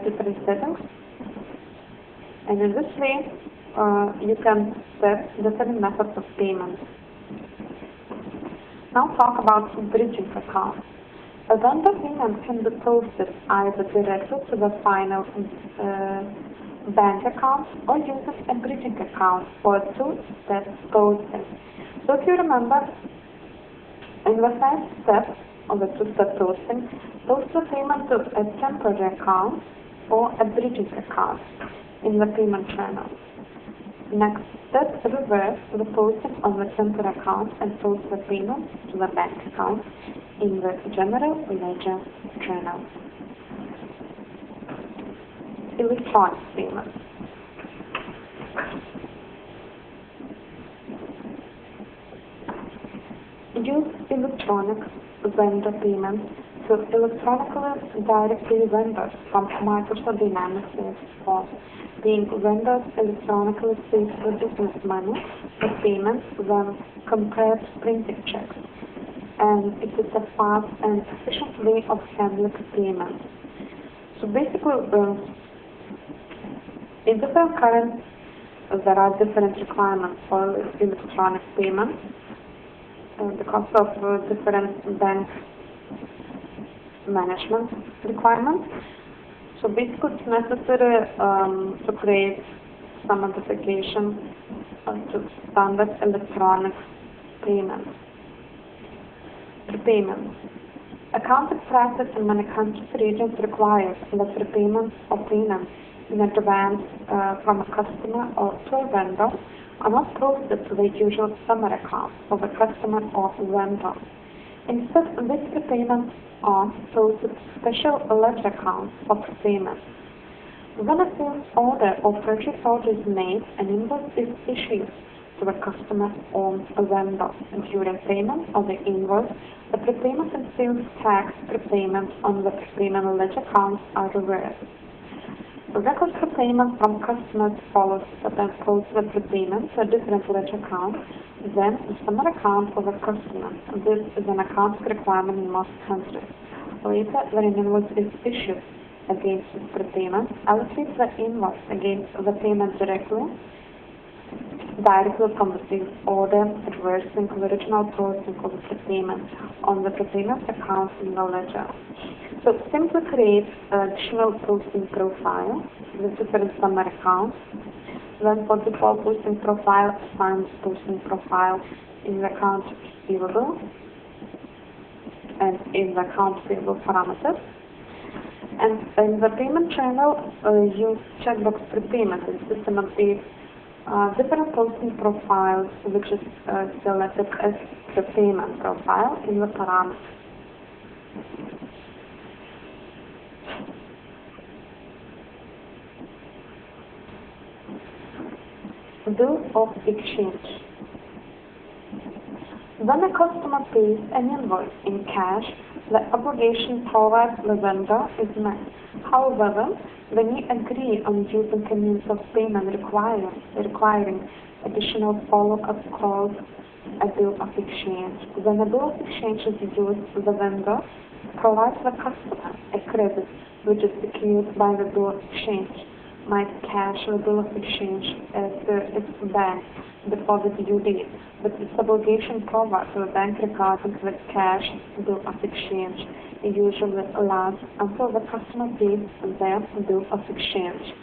different settings, and in this way you can set different methods of payment. Now talk about bridging account. A vendor payment can be posted either directly to the final bank account or uses a bridging account for a two-step posting. So if you remember, in the first step of the two-step posting, post the payment to a temporary account or a bridging account in the payment channel. Next step, reverse the posting on the temporary account and post the payment to the bank account in the general ledger channel. Electronic payment. Use electronic vendor payment to electronically directly vendors from Microsoft Dynamics Salesforce. Being vendors electronically saves the business money for payments when compared to printing checks, and it is a fast and efficient way of handling payments. So basically, in different currencies, there are different requirements for electronic payment because of different bank management requirements. So basically, it's necessary to create some modification to standard electronic payments. Prepayment. Accounting practice in many countries regions requires that repayments or payments in advance from a customer or to a vendor are not posted to the usual summary account of a customer or vendor. Instead, these repayments are posted to special ledger accounts for prepayment. When a sales order or purchase order is made, an invoice is issued to the customer or a vendor. During payment of the invoice, the prepayment and sales tax prepayment on the prepayment ledger accounts are reversed. The record for payment from customers follows the then post the prepayment to a different ledger account, then the summary account of a customer. This is an accounting requirement in most countries. Later, when an invoice is issued against this prepayment, allocate the invoice against the payment directly from the sales order, reversing the original posting of the prepayment on the prepayment account in the ledger. So simply create additional posting profile with different summary accounts. Then for default posting profile, assign posting profile in the account receivable and in the account payable parameters. And in the payment channel, use checkbox prepayment and system update different posting profiles, which is selected as Prepayment profile in the parameters. Bill of exchange. When a customer pays an invoice in cash, the obligation provided the vendor is met. However, when you agree on using a means of payment requiring additional follow-up called a bill of exchange. When a bill of exchange is used, the vendor provides the customer a credit which is secured by the bill of exchange. Might cash the bill of exchange as its bank deposit due date, but this obligation provided to the bank regarding the cash bill of exchange usually lasts until the customer pays their bill of exchange.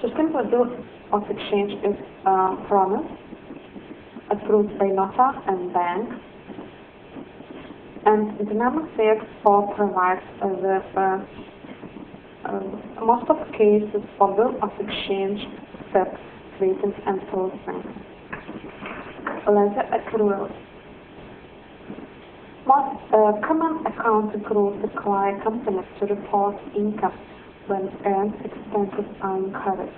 So simple bill of exchange is promised, approved by notary and bank, and dynamic CX4 provides most of the cases for bill of exchange steps, creating and posting. Ledger accruals. Most common accounting rules require companies to report income when earned expenses are incurred.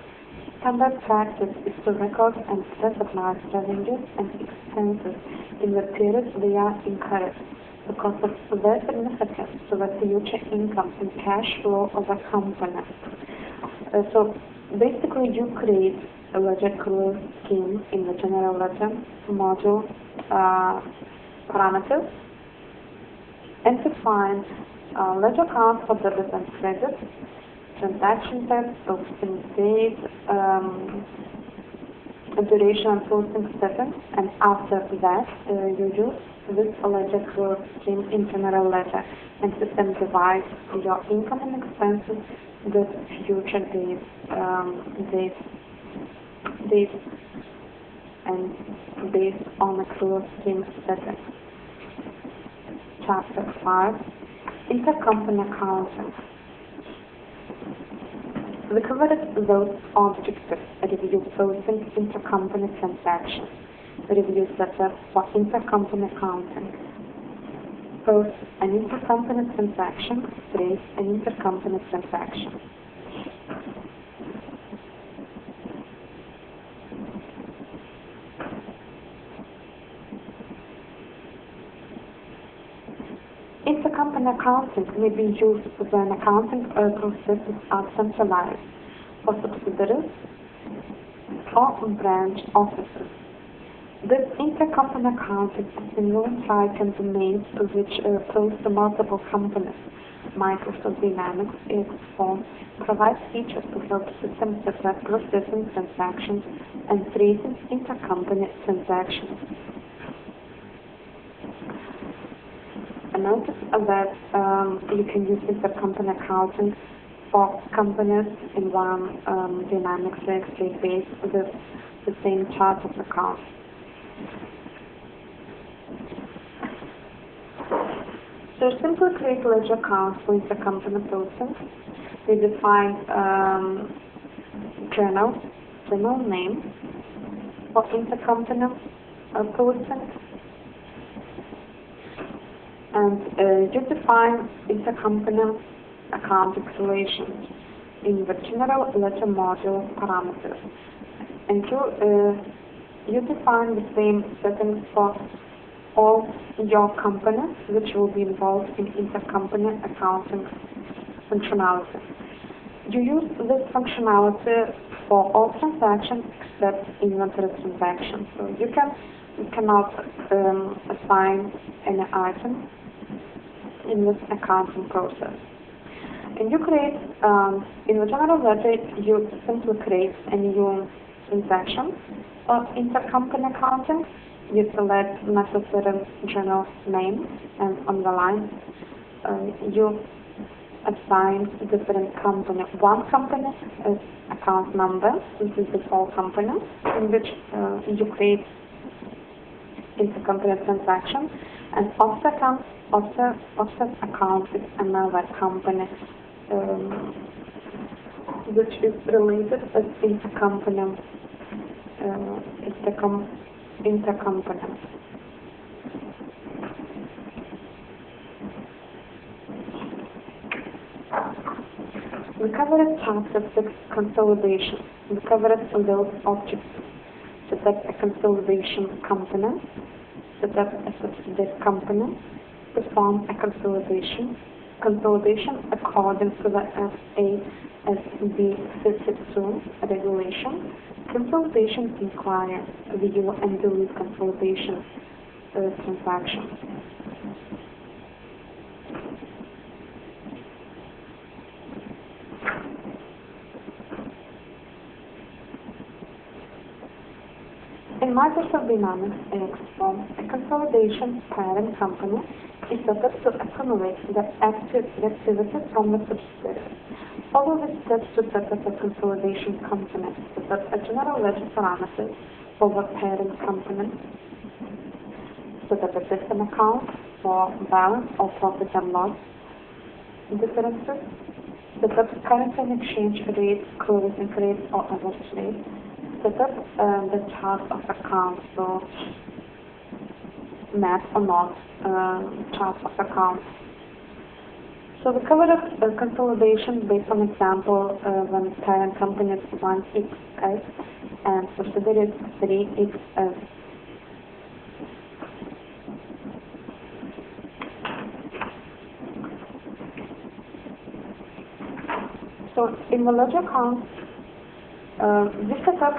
Standard practice is to record and recognize revenues and expenses in the period they are incurred, because of their significance to the future income and cash flow of a company. So basically you create a ledger accrual scheme in the general ledger module parameters and define ledger account for debit and credit, transaction type, posting date, duration and posting settings, and after that you use this ledger accrual scheme in general ledger, and system divides your income and expenses with future dates, and based on accrual scheme settings. Chapter 5, Intercompany Accounting. We covered those objectives: review posting intercompany transactions, review setup for intercompany accounting, post an intercompany transaction, trace an intercompany transaction. Intercompany accounting may be used when accounting processes are centralized for subsidiaries or branch offices. This intercompany accounting is a unified domain which posts to multiple companies. Microsoft Dynamics AX4 provides features to help systems separate processing transactions and tracing intercompany transactions. Notice that you can use intercompany accounting for companies in one Dynamics AX base with the same chart of accounts. So simply create ledger accounts for intercompany posting. We define general name for intercompany posting. And you define intercompany accounting relations in the general ledger module parameters. And you define the same settings for all your companies which will be involved in intercompany accounting functionality. You use this functionality for all transactions except inventory transactions. So you cannot assign any item in this accounting process. And you create, in the general ledger, you simply create a new transaction of intercompany accounting. You select necessary general name, and on the line, you assign different company. One company is account number, this is the whole company, in which you create intercompany transaction, and offset account is another company which is related as intercompany. Intercompany. We covered chapter 6 consolidation. We covered those objects. Set up a consolidation component. Set up a subsidiary component. Perform a consolidation. Consolidation according to the FASB 52 regulation. Consolidation requires view and delete consolidation transactions. In Microsoft Dynamics AX4, a consolidation parent company is set up to accumulate the active activities from the subsidiaries. Follow the steps to set up a consolidation company. Set up a general ledger parameter for the parent company. Set up a system account for balance or profit and loss differences. Set up currency and exchange rate, closing rate or average rate. Set up the chart of accounts, so net or not chart of accounts. So we covered a consolidation based on example when parent company is 1xs and subsidiary is 3xs. So in the ledger account, we set up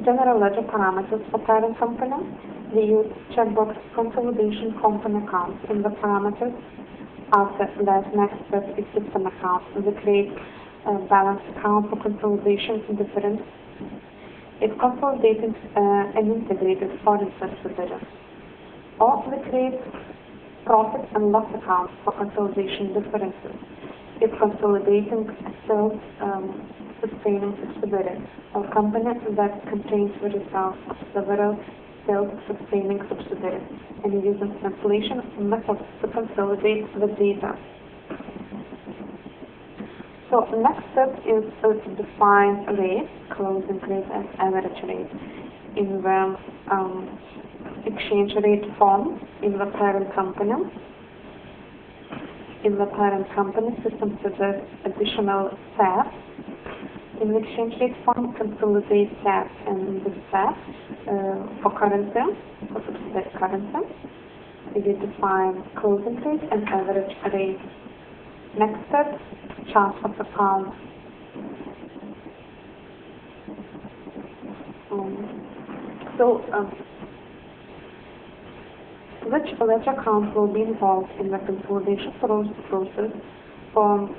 general ledger parameters for parent company. We use checkbox consolidation company account in the parameters. After that, next step is system account. We create a balance account for consolidation difference. It consolidated and integrated foreign subsidiaries. Or we create profit and loss account for consolidation differences. It's consolidating a self-sustaining subsidiary or company that contains the results of several self-sustaining subsidiaries and uses translation methods to consolidate the data. So next step is to define rate, closing rate and average rate in the exchange rate form in the parent company. In the parent company, system suggests additional tabs. In the exchange rate form, consolidate tabs and the tab for currency, for subsidiary currency. We define closing rate and average rate. Next step, chart of account. Which ledger account will be involved in the consolidation process? For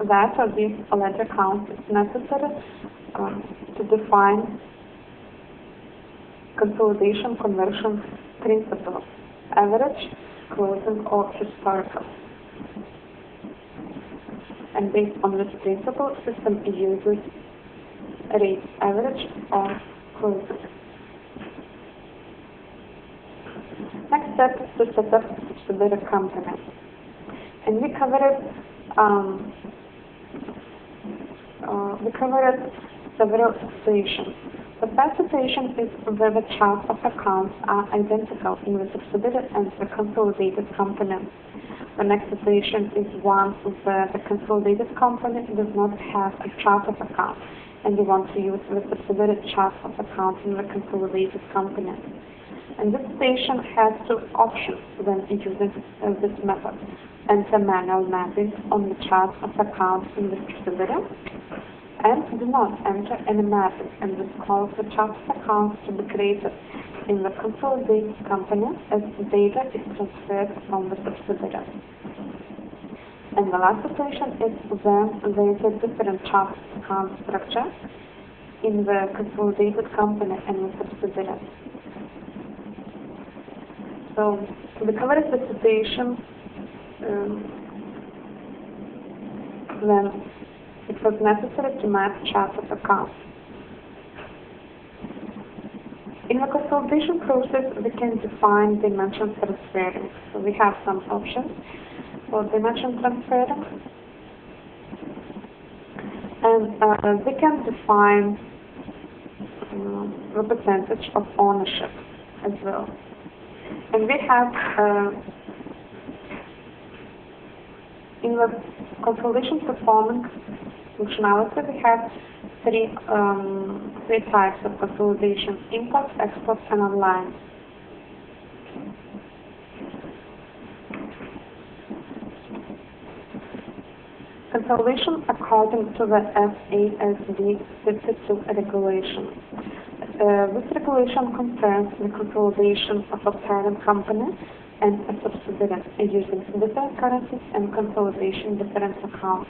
that or this ledger account, it's necessary to define consolidation conversion principles, average, closing, or historical. And based on this principle, system uses rate, average, or closing. Next step is to set up a subsidiary company. And we covered several situations. The first situation is where the charts of accounts are identical in the subsidiary and the consolidated company. The next situation is one where the consolidated company does not have a chart of accounts, and we want to use the subsidiary chart of accounts in the consolidated company. And this station has two options when using this method. Enter manual mapping on the chart of accounts in the subsidiary, and do not enter any mapping, and this calls the chart of accounts to be created in the consolidated company as the data is transferred from the subsidiary. And the last situation is when there is a different chart of account structure in the consolidated company and the subsidiary. So we covered the situation when it was necessary to map charts of accounts. In the consolidation process, we can define dimension transferring. So we have some options for dimension transferring. And we can define the percentage of ownership as well. And we have in the consolidation performance functionality, we have three types of consolidation: import, export, and online. Consolidation according to the FASB 52 regulation. This regulation concerns the consolidation of a parent company and a subsidiary using different currencies and consolidation difference accounts.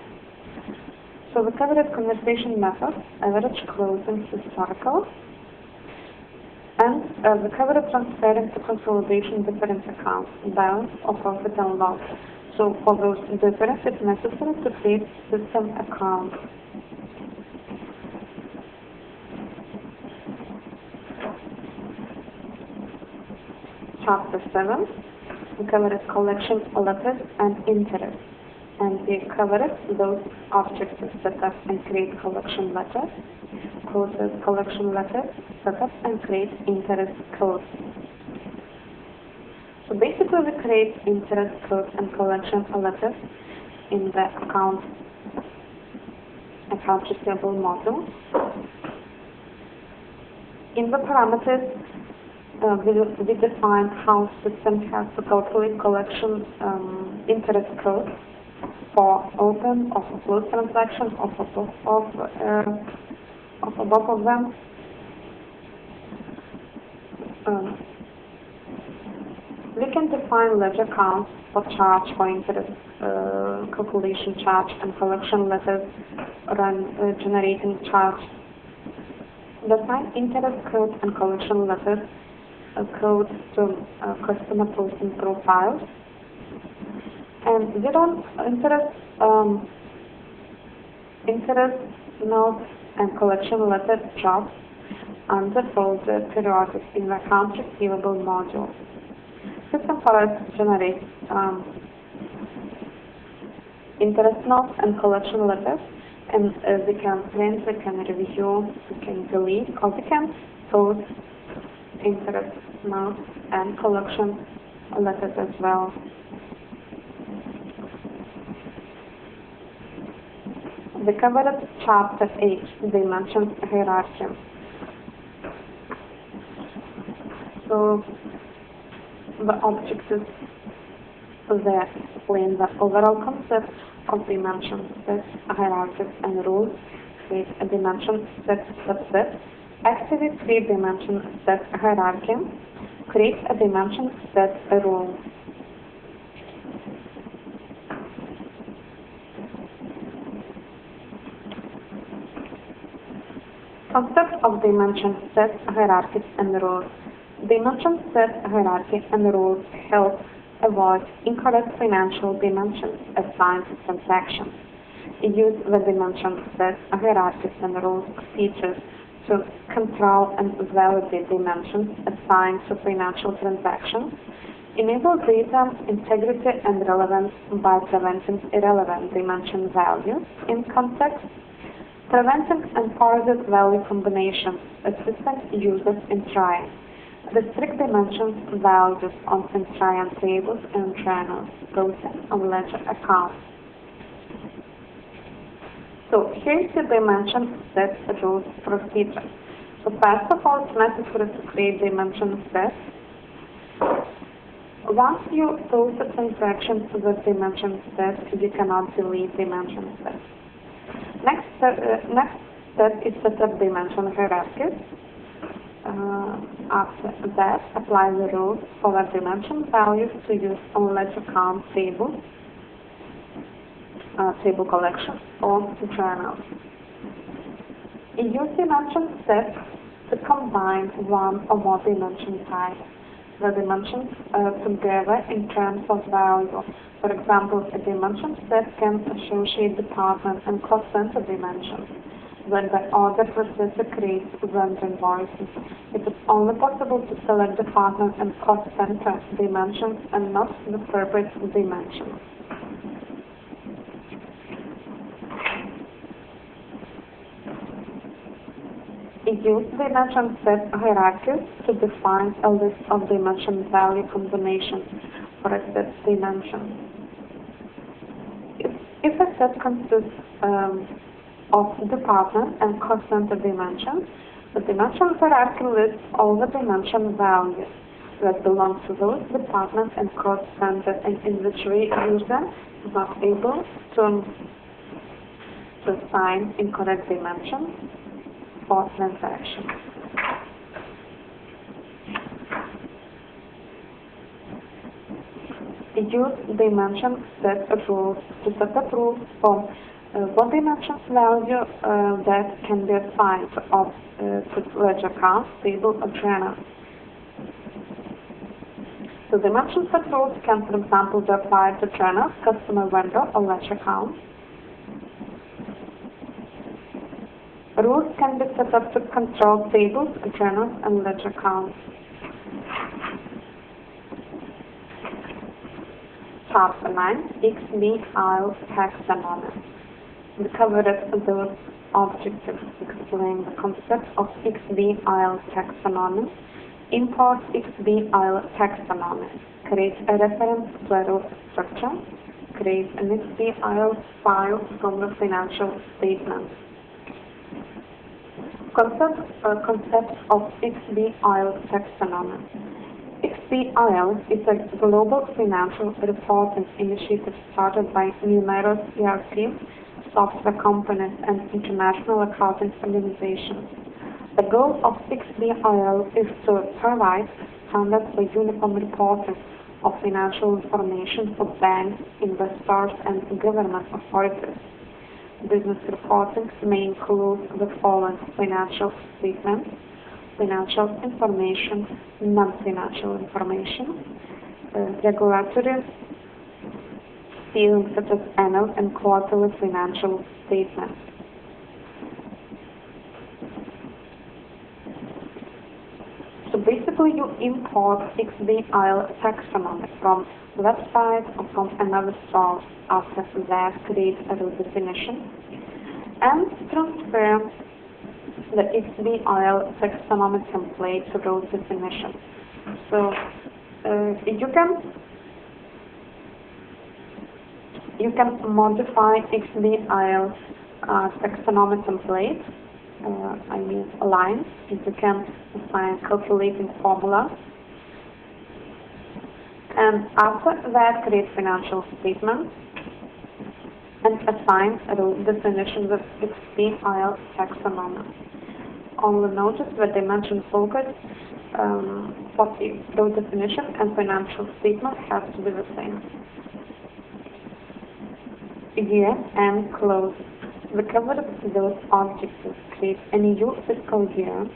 So we covered conversion methods, average closing historical, and we covered transferring to consolidation difference accounts, balance or profit and loss. So for those difference, it's necessary to create system accounts. Chapter 7, we covered collection letters and interest. And we covered those objects to set up and create collection letters, process collection letters, set up and create interest codes. So basically we create interest codes and collection letters in the account receivable module. In the parameters, we define how system has to calculate collection interest codes for open or for closed transactions or for both of them. We can define ledger counts for charge, for interest calculation charge, and collection letters generating charge. Define interest codes and collection letters codes to customer posting profiles. And we run interest notes and collection letter jobs under folder periodic in the account receivable module. System for us generates interest notes and collection letters, and we can print, we can review, we can delete, or we can post interest notes and collection letters as well. We covered Chapter 8, Dimensions Hierarchy. So the objectives there explain the overall concept of dimension sets, hierarchies, and rules. Create a dimension set subset. Activate three-dimension set hierarchy. Create a dimension set rule. Concept of dimension set, hierarchies, and rules. Dimension set, hierarchy, and rules help avoid incorrect financial dimensions assigned to transactions. Use the dimension set, hierarchies, and rules features to control and validate dimensions assigned to financial transactions. Enable data integrity and relevance by preventing irrelevant dimension values in context. Preventing unparalleled value combinations, assisting users in trying. Restrict dimensions values on entry tables and journals, posting on ledger accounts. So here's the dimension set rules procedure. So first of all, it's necessary to create dimension set. Once you post a transaction to the dimension set, you cannot delete dimension set. Next step is set up dimension hierarchies. After that, apply the rules for the dimension values to use on ledger account table, table collection, or journals. Use dimension sets to combine one or more dimension types. The dimensions together in terms of value. For example, a dimension set can associate department and cost center dimensions. When the order processor creates vendor invoices, it is only possible to select department and cost center dimensions and not the separate dimensions. Use dimension set hierarchies to define a list of dimension value combinations for a set dimension. If a set consists of department and cost center dimensions, the dimension hierarchy lists all the dimension values that belong to those departments and cost centers, and in which user is not able to assign incorrect dimensions for transaction. Use dimension set rules to set up rules for what dimensions value that can be assigned to ledger accounts, table, or journal. So dimension set rules can, for example, be applied to journals, customer, vendor, or ledger accounts. Rules can be set up to control tables, journals, and ledger accounts. Chapter 9, XBIL taxonomy. We covered those objectives explaining the concept of XBIL taxonomy. Import XBIL taxonomy. Create a reference to a root structure. Create an XBIL file from the financial statements. Concept of XBIL taxonomy. XBIL is a global financial reporting initiative started by numerous ERP software companies and international accounting organizations. The goal of XBIL is to provide standards for uniform reporting of financial information for banks, investors, and government authorities. Business reporting may include the following: financial statements, financial information, non-financial information, regulatory filings such as annual and quarterly financial statements. So basically you import XBIL taxonomy from website or from another source. After that, create a root definition and transfer the XBIL taxonomy template to root definition. So you can modify XBIL taxonomy template. I mean lines. You can assign calculating formula. And after that, create financial statements and assign a root definition with XBIL taxonomy. Only notice that dimension focus for the root definition and financial statement has to be the same. Year and close. We covered those objectives. Create a new fiscal year.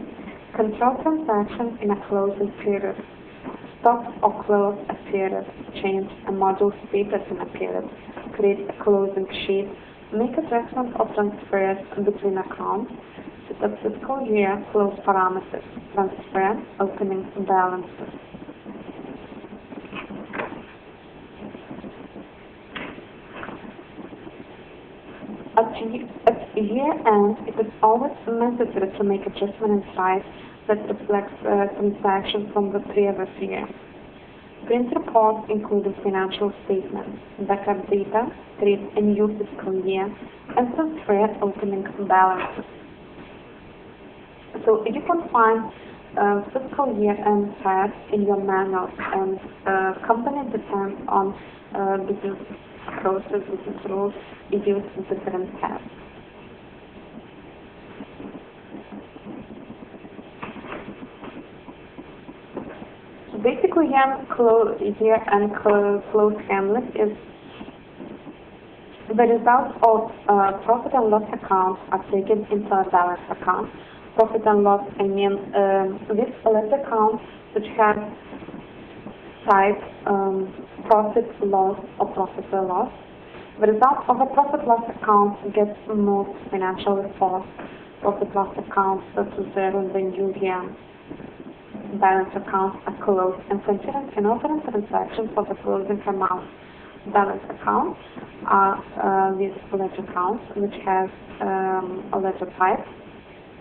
Control transactions in a closing period. Stop or close a period. Change a module status in a period. Create a closing sheet. Make adjustments or transfers between accounts. Set up fiscal year close parameters. Transfer opening balances. At year end, it is always necessary to make adjustment in size that reflects transactions from the previous year. Print reports including financial statements, backup data, create a new fiscal year, and transfer opening balances. So you can find fiscal year end tab in your manuals, and company depends on business process, business rules, use different tabs. So basically, year and close handling is the results of profit and loss accounts are taken into a balance account. Profit and loss, I mean this ledger account which has type profit loss or profit or loss. The result of a profit loss account gets moved to financial report. Profit loss accounts to zero in the new year. Balance accounts are closed and considered an open transaction for the closing amount. Balance accounts are these ledger accounts which has a ledger type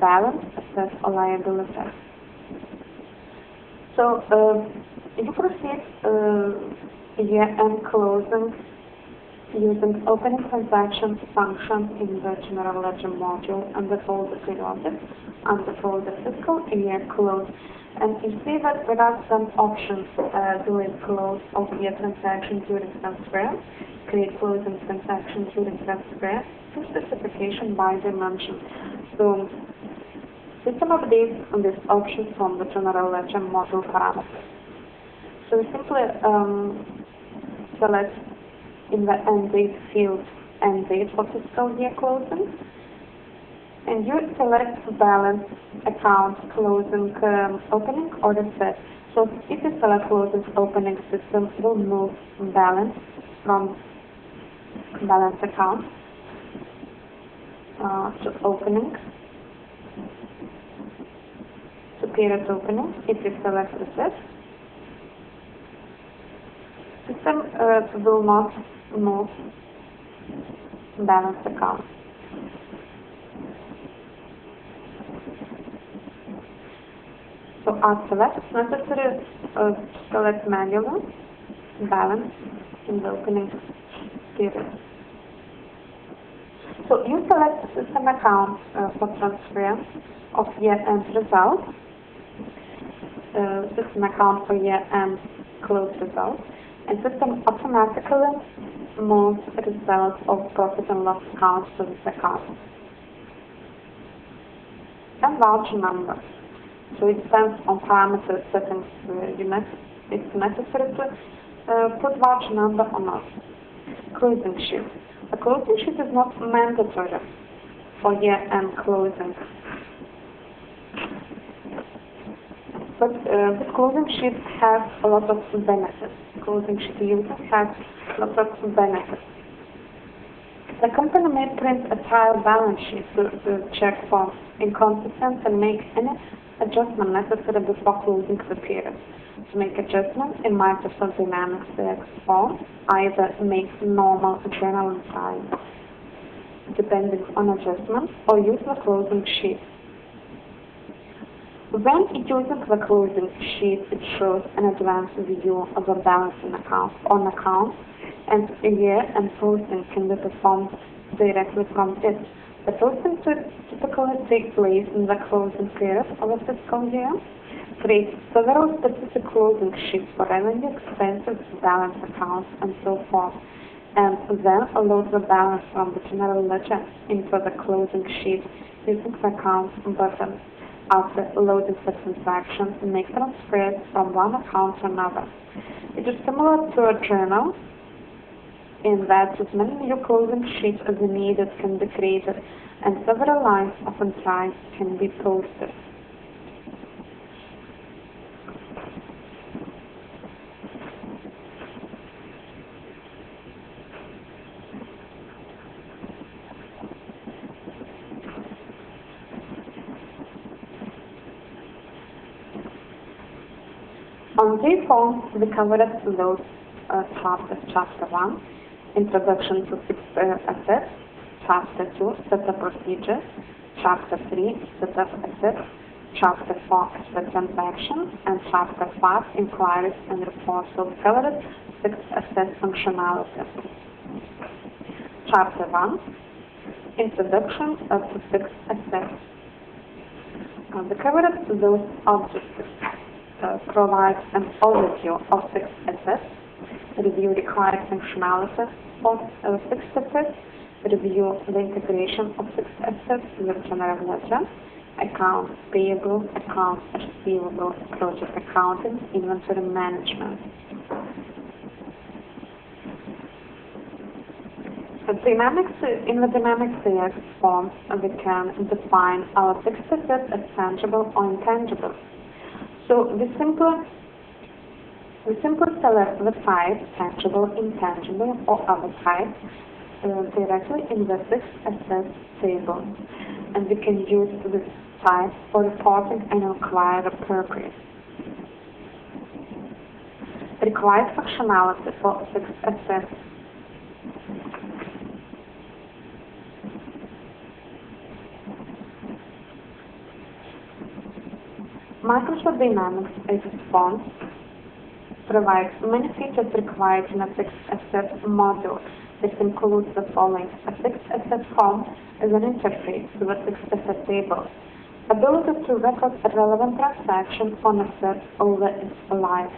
balance, asset, or liability. So you proceed year-end closing using opening transaction function in the general ledger module and the folder periodic and the folder fiscal year close. And you see that there are some options: delete close of year transaction during transfer, create closing transaction during transfer, to specification by dimension. So system updates on this option from the general ledger module parameters. So we simply select in the end date field end date for fiscal year closing, and you select balance, account, closing, opening, or reset. So if you select closing opening, system will move balance from balance account to opening, to period opening. If you select reset, system will not move balance account. So after that, it's necessary to select manually balance in the opening period. So you select system account for transfer of year-end results, system account for year-end close results, and system automatically moves results of profit and loss account to this account. And voucher number. So it depends on parameter settings. It's necessary to put voucher number or not. Closing sheet. A closing sheet is not mandatory for year-end closing. But this closing sheet has a lot of benefits. Closing sheet user has lots of benefits. The company may print a trial balance sheet to check for inconsistency and make any adjustment necessary before closing the period. To make adjustments in Microsoft Dynamics CX form, either make normal journal entries depending on adjustments, or use the closing sheet. When using the closing sheet, it shows an advanced view of the balance on account, and a year and posting can be performed directly from it. The posting typically takes place in the closing period of a fiscal year. Create several specific closing sheets for revenue, expenses, balance accounts, and so forth, and then load the balance from the general ledger into the closing sheet using the accounts button. After loading the transaction, make transfers from one account to another. It is similar to a journal in that as many new closing sheets as needed can be created and several lines of entries can be posted. On day 4, we covered those chapters: Chapter 1, Introduction to Fixed Assets; Chapter 2, Setup Procedures; Chapter 3, Setup Assets; Chapter 4, Asset Transaction; and Chapter 5, Inquiries and Reports. So we covered Fixed Asset Functionality. Chapter 1, Introduction to Fixed Assets. We covered those objectives. Provides an overview of fixed assets, review required functionality of fixed assets, review the integration of fixed assets with general ledger, accounts payable, accounts receivable, project accounting, inventory management. In the Dynamics CX form, we can define our fixed assets as tangible or intangible. So we simply select the type, tangible, intangible, or other type directly in the fixed assets table, and we can use this type for reporting and required appropriate. Required functionality for fixed assets. Microsoft Dynamics Fixed Forms provides many features required in a fixed asset module. This includes the following: a fixed asset form is an interface to a fixed asset table, ability to record a relevant transaction on asset over its life,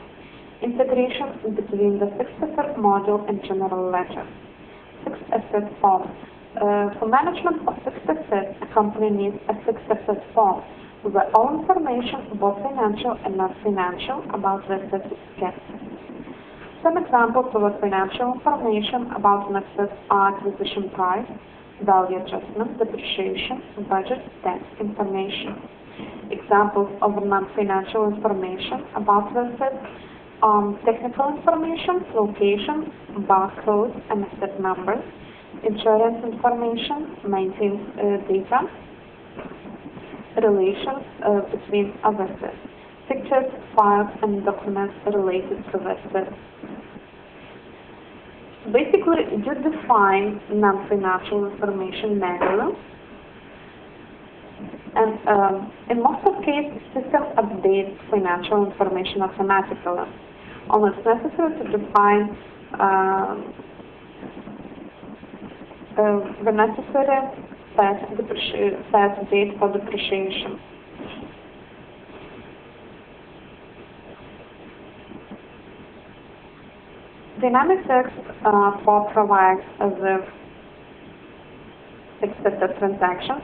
integration between the fixed asset module and general ledger. Fixed asset form. For management of fixed assets, a company needs a fixed asset form where all information, both financial and non-financial, about the asset is kept. Some examples of financial information about an asset are acquisition price, value adjustment, depreciation, budget, tax information. Examples of non-financial information about the asset: technical information, location, barcodes, and asset numbers; insurance information, maintenance data; relations between assets; pictures, files, and documents related to the asset. Basically, you define non-financial information manually, and in most of cases, system updates financial information automatically. Only it's necessary to define the necessary set date for depreciation. Dynamics Fixed provides the fixed asset transactions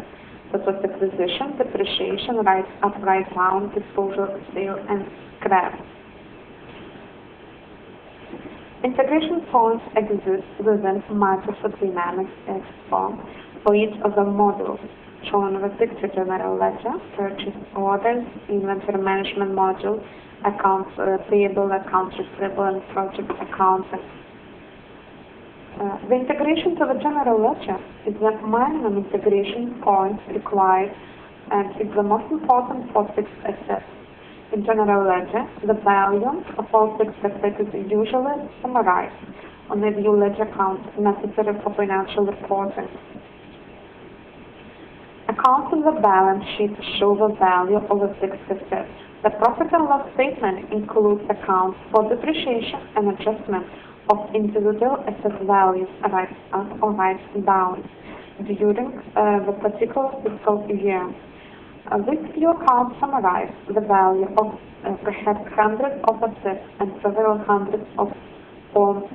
such as acquisition, depreciation, write-up, write-down, disposal, sale, and scrap. Integration points exist within Microsoft Dynamics Fixed for each of the modules shown in the picture: general ledger, purchase orders, inventory management module, accounts payable, accounts receivable, and project accounting. The integration to the general ledger is the minimum integration point required and is the most important for fixed assets. In general ledger, the value of all fixed assets is usually summarized on the view ledger account necessary for financial reporting. Accounts in the balance sheet show the value of a fixed asset. The profit and loss statement includes accounts for depreciation and adjustment of individual asset values, write up or write down, during the particular fiscal year. This view account summarizes the value of perhaps hundreds of assets and several hundreds of or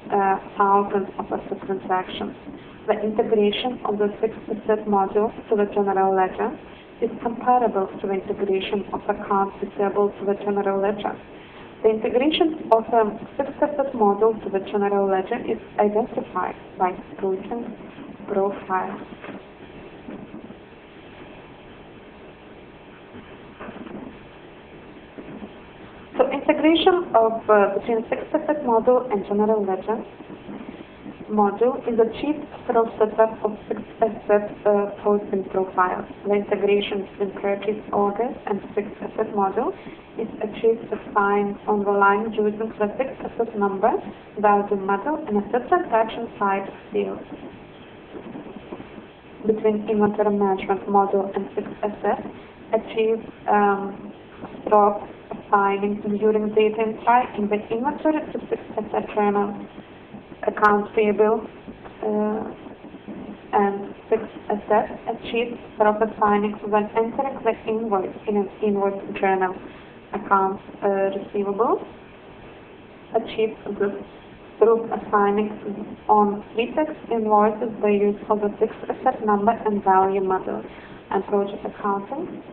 thousands of asset transactions. The integration of the fixed asset module to the general ledger is comparable to the integration of accounts receivable to the general ledger. The integration of the fixed asset module to the general ledger is identified by splitting profiles. So integration of between fixed asset module and general ledger module is achieved through setup of fixed asset posting profiles. The integration between purchase orders and fixed asset module is achieved assigned on the line using the fixed asset number, value model, and asset transaction type fields. Between inventory management module and fixed asset, achieve stop assigning during data entry in the inventory to fixed asset journal, accounts payable, and fixed assets achieved stop assigning when entering the invoice in an invoice journal, accounts receivable achieved through assigning on pretext invoices the use of the fixed asset number and value model, and project accounting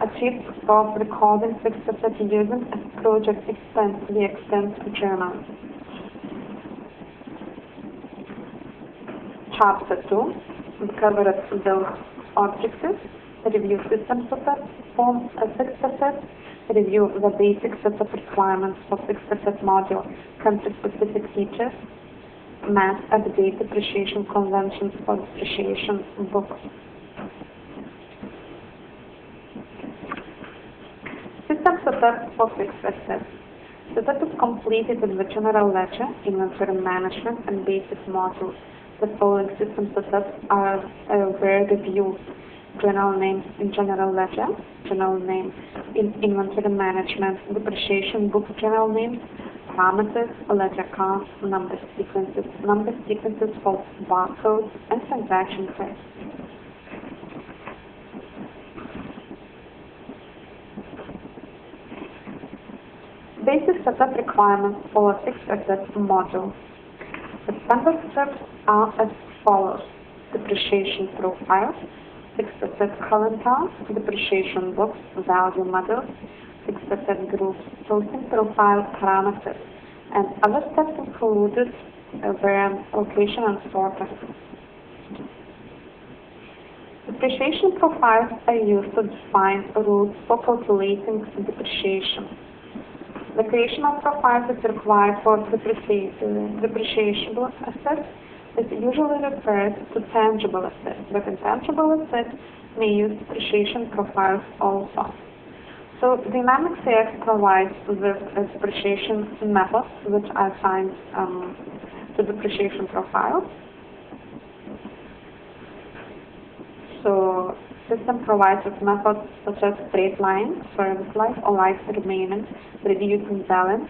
achieved stop recording fixed asset using a project expense, the expense journal. Chapter 2 covered those objectives: review system setup, form a fixed asset, review the basic setup requirements for fixed asset module, country-specific features, mass update depreciation conventions for depreciation books. System setup for fixed assets. Setup is completed in the general ledger, inventory management, and basic modules. The following system setups are reviewed: general names in general ledger, general name in inventory management, depreciation book general names, parameters, ledger counts, number sequences for barcodes, and transaction trace. Basic setup requirements for a fixed asset module. The standard steps are as follows: depreciation profile, fixed asset calendar, depreciation books, value models, fixed asset groups, sourcing profile parameters, and other steps included were allocation and sorting. Depreciation profiles are used to define rules for calculating depreciation. The creation of profiles is required for depreciable assets. It usually refers to tangible assets, but intangible assets may use depreciation profiles also. So Dynamics AX provides the depreciation methods, which are assigned to depreciation profiles. So system provides us methods such as straight line, service life, or life remaining, reducing balance,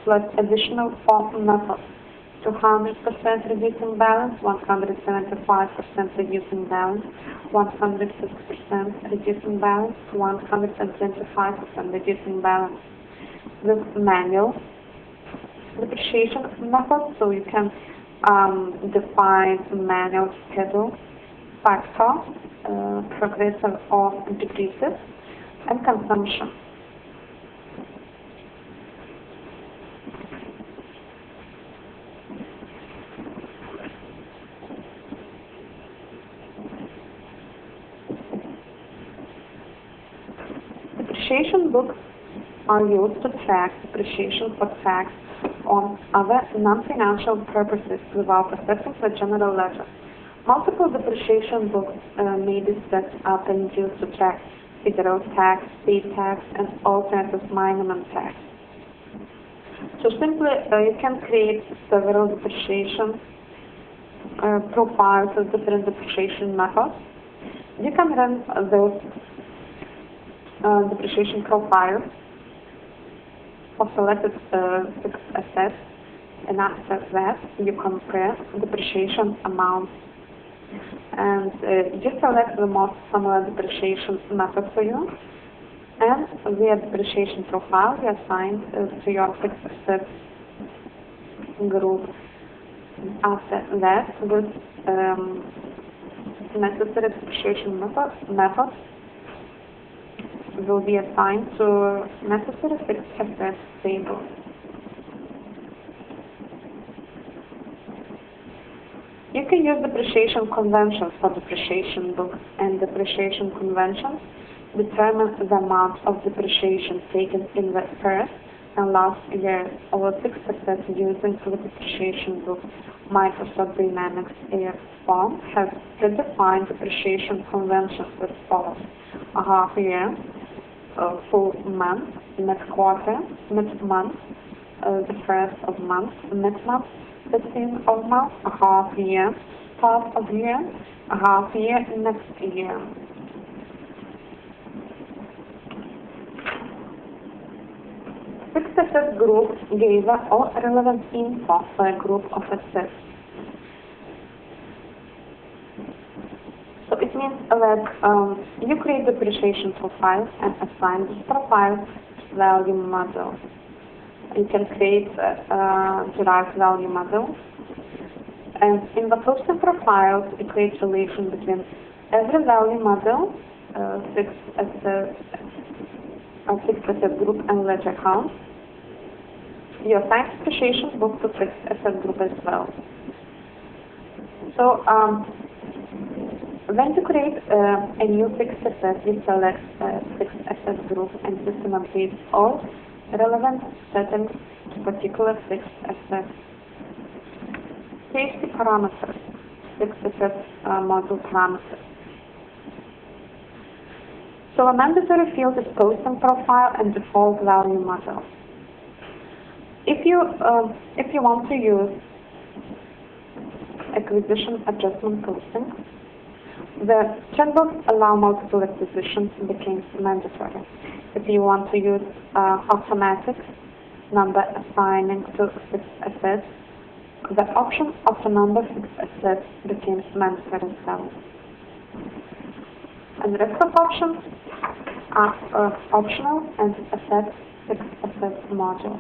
plus additional four methods: 200% reducing balance, 175% reducing balance, 106% reducing balance, 125% reducing balance. With manual depreciation method, so you can define manual schedule, factor, progressive or decreases, and consumption. Depreciation books are used to track depreciation for tax on other non-financial purposes without affecting the general ledger. Multiple depreciation books may be set up and used to track federal tax, state tax, and alternative minimum tax. So simply, you can create several depreciation profiles with different depreciation methods. You can run those depreciation profiles for selected fixed assets, and after that, you compare depreciation amounts. And you select the most similar depreciation method for you, and via depreciation profile you assign to your fixed asset group. After that, with necessary depreciation methods will be assigned to necessary fixed asset table. You can use depreciation conventions for depreciation books, and depreciation conventions determine the amount of depreciation taken in the first and last year of a fixed asset using the depreciation book. Microsoft Dynamics AX form has predefined depreciation conventions as follows: a half year, a full month, mid-quarter, mid-month, the first of month, mid-month, 15th of month, a half year, start of year, a half year, next year. Fixed asset group gave all relevant info for a group of assets. So it means that you create depreciation profile and assign this profile to value model. You can create a derived value model, and in the posting profiles, you create relation between every value model, fixed asset group, and ledger count. You assign depreciation book to fixed asset group as well. So when you create a new fixed asset, you select fixed asset group, and system updates all relevant settings to particular fixed asset. Safety parameters, fixed asset module parameters. So a mandatory field is posting profile and default value model. If you want to use acquisition adjustment posting, The checkbox allow multiple acquisitions becomes mandatory. If you want to use automatic number assigning to fixed assets, the option of the number fixed assets becomes mandatory cell. And the rest of options are optional and assets fixed assets module.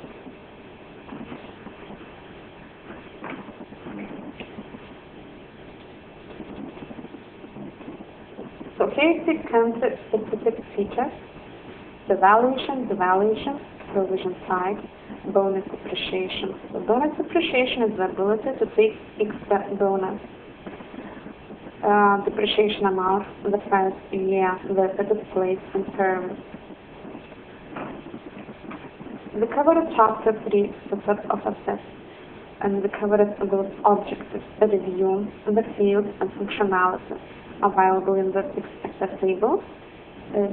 So here you can see specific features: the valuation, provision type, bonus depreciation. So bonus depreciation is the ability to take extra bonus. Depreciation amount the first year that it is placed in service. The covered chapter 3 set of assets, and the covered those objectives, the review, the fields and functionality available in the fixed asset table.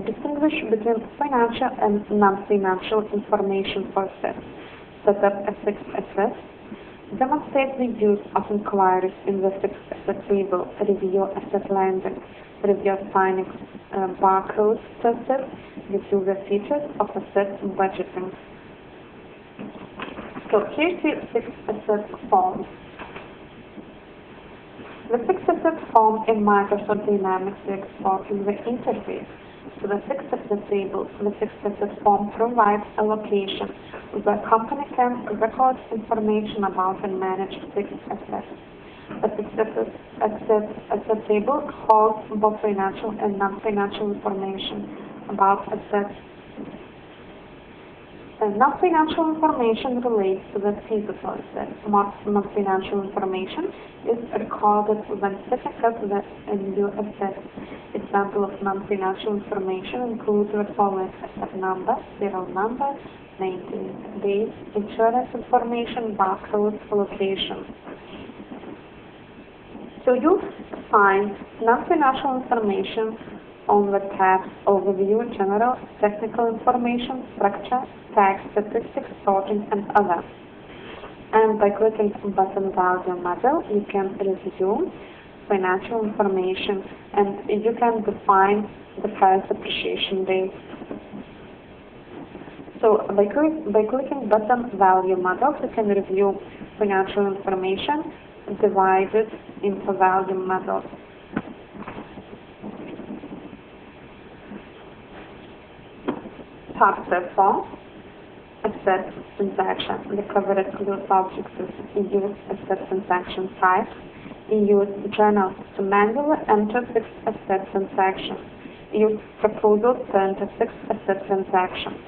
Distinguish between financial and non-financial information for assets. Set up a fixed asset. Demonstrate the use of inquiries in the fixed asset table. Review asset landing. Review assigning barcodes to assets. Review the features of asset budgeting. So here's the fixed asset form. The fixed asset form in Microsoft Dynamics is exported in the interface. So the fixed asset table, the fixed asset form provides a location where the company can record information about and manage fixed assets. The fixed asset table holds both financial and non-financial information about assets. And non-financial information relates to the physical assets. Non-financial information is recorded when setting up the new asset. Example of non-financial information includes the following: asset number, serial number, maintenance date, insurance information, barcodes, location. So you find non-financial information on the tabs Overview, General, Technical Information, Structure, Tax, Statistics, Sorting, and Other. And by clicking on button Value Model, you can review financial information, and you can define the first depreciation date. So by clicking button Value Model, you can review financial information divided into value models. Chapter 4, Asset Transaction. The covered group objects is use asset transaction type. Use journal to manually enter fixed asset transactions. Use proposals to enter fixed asset transactions.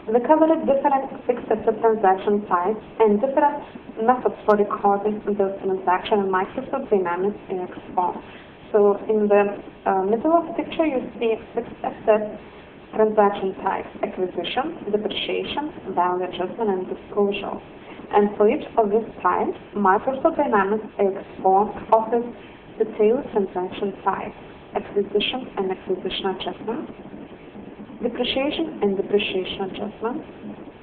We covered different fixed asset transaction types and different methods for recording those transactions in Microsoft Dynamics AX4. So in the middle of the picture, you see fixed asset transaction types: acquisition, depreciation, value adjustment, and disclosure. And for each of these types, Microsoft Dynamics AX4 offers detailed transaction types: acquisition and acquisition adjustment, depreciation and depreciation adjustment,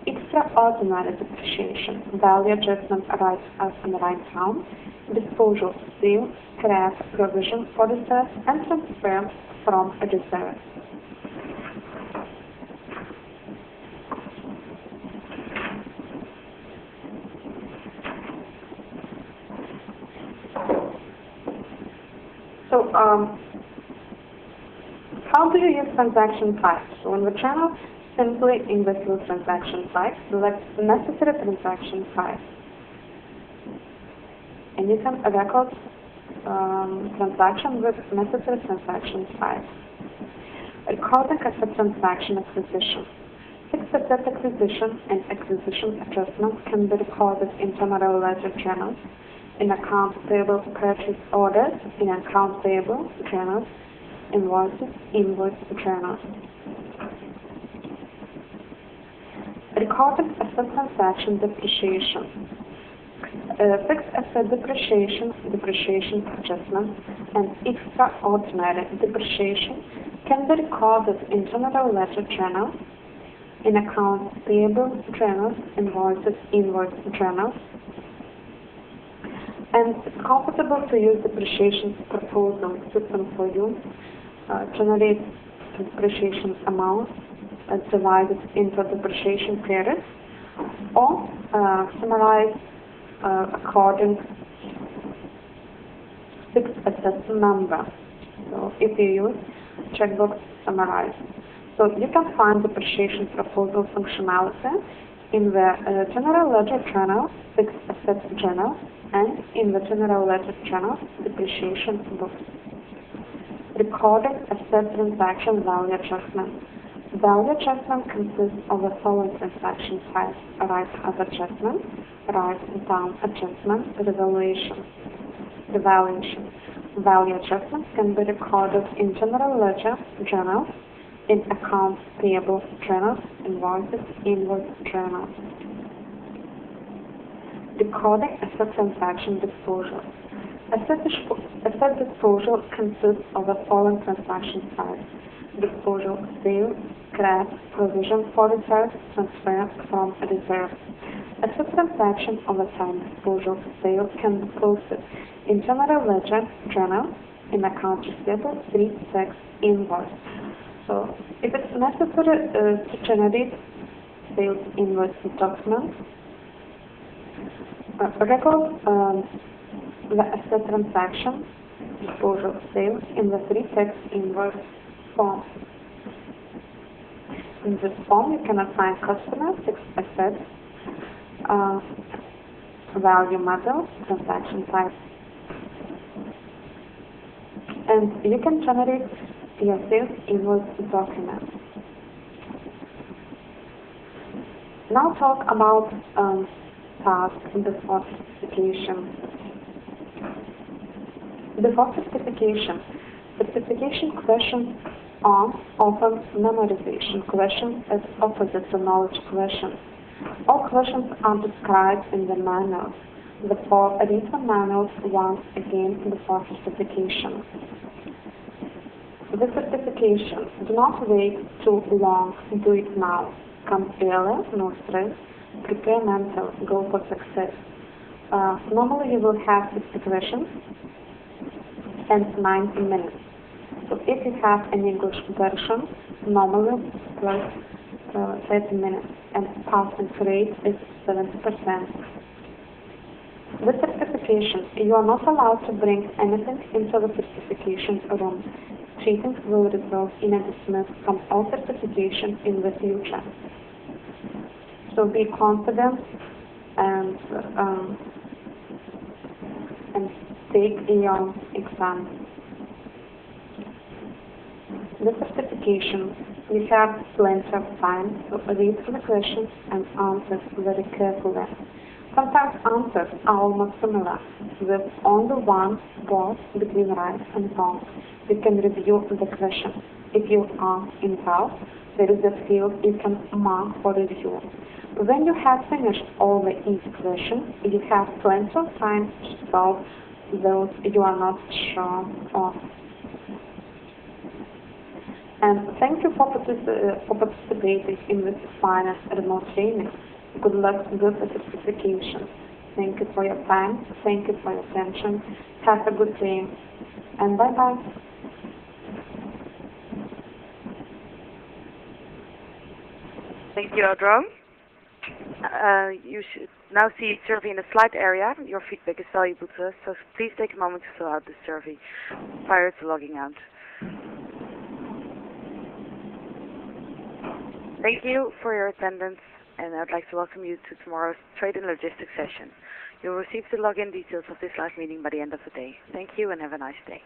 extraordinary depreciation, value adjustment arrives as an write-down, disposal, sale, scrap, provision for reserve, and transfer from a reserve. So, how do you use transaction types? So in the channel, simply in the field transaction type, select necessary transaction type. And you can record transaction with necessary transaction type. Recording asset transaction acquisition. Fixed asset acquisition and acquisition adjustment can be recorded in general ledger journals, in accounts payable purchase orders, in accounts payable journals, invoices, invoice journals. Recorded asset transaction depreciation. Fixed asset depreciation adjustment, and extraordinary depreciation can be recorded in general ledger journals, in accounts payable journals, invoice journals, and it's comfortable to use depreciation proposal system for you. Generate depreciation amount divided into depreciation periods, or summarize according fixed asset number. So if you use checkbox summarize. So you can find depreciation proposal functionality in the general ledger journal, fixed asset journal, and in the general ledger journal, depreciation books. Recorded asset transaction value adjustment. Value adjustment consists of the following transaction types: write-up adjustment, write-down adjustment, revaluation. Value adjustments can be recorded in general ledger journals, in accounts payable journals, invoice journals. Recording asset transaction disposal. Asset disposal consists of the following transaction types: disposal, sale, scrap, provision for reserve, transfer from reserve. Asset transaction of the type disposal sale can be posted in general ledger journal, in accounts receivable, 3-6 invoice. So if it's necessary to generate sales invoice document, record the asset transaction disposal sales in the 3-6 invoice form. In this form, you can assign customer fixed assets, value model, transaction type, and you can generate your sales invoice document. Now talk about tasks before certification. Before certification questions are often memorization questions as opposite to knowledge questions. All questions are described in the manuals. Therefore, read the manuals once again before certification. The certification, do not wait too long, do it now. Come early, no stress, prepare mental, go for success. Normally you will have 60 questions and 90 minutes. So if you have an English version, normally plus 30 minutes, and passing rate is 70%. With certification, you are not allowed to bring anything into the certification room. Cheating will result in a dismiss from all certification in the future. So be confident and take your exam. The certification, we have plenty of time to read the questions and answers very carefully. Sometimes answers are almost similar, with only one word between right and wrong. You can review the question. If you are in doubt, there is a field you can mark for review. When you have finished all the easy questions, you have plenty of time to solve those you are not sure of. And thank you for participating in this finance remote training. Good luck with the certification. Thank you for your time. Thank you for your attention. Have a good day. And bye-bye. Thank you, Audra. You should now see a survey in the slide area. Your feedback is valuable to us, so please take a moment to fill out the survey prior to logging out. Thank you for your attendance, and I'd like to welcome you to tomorrow's Trade and Logistics session. You'll receive the login details of this live meeting by the end of the day. Thank you and have a nice day.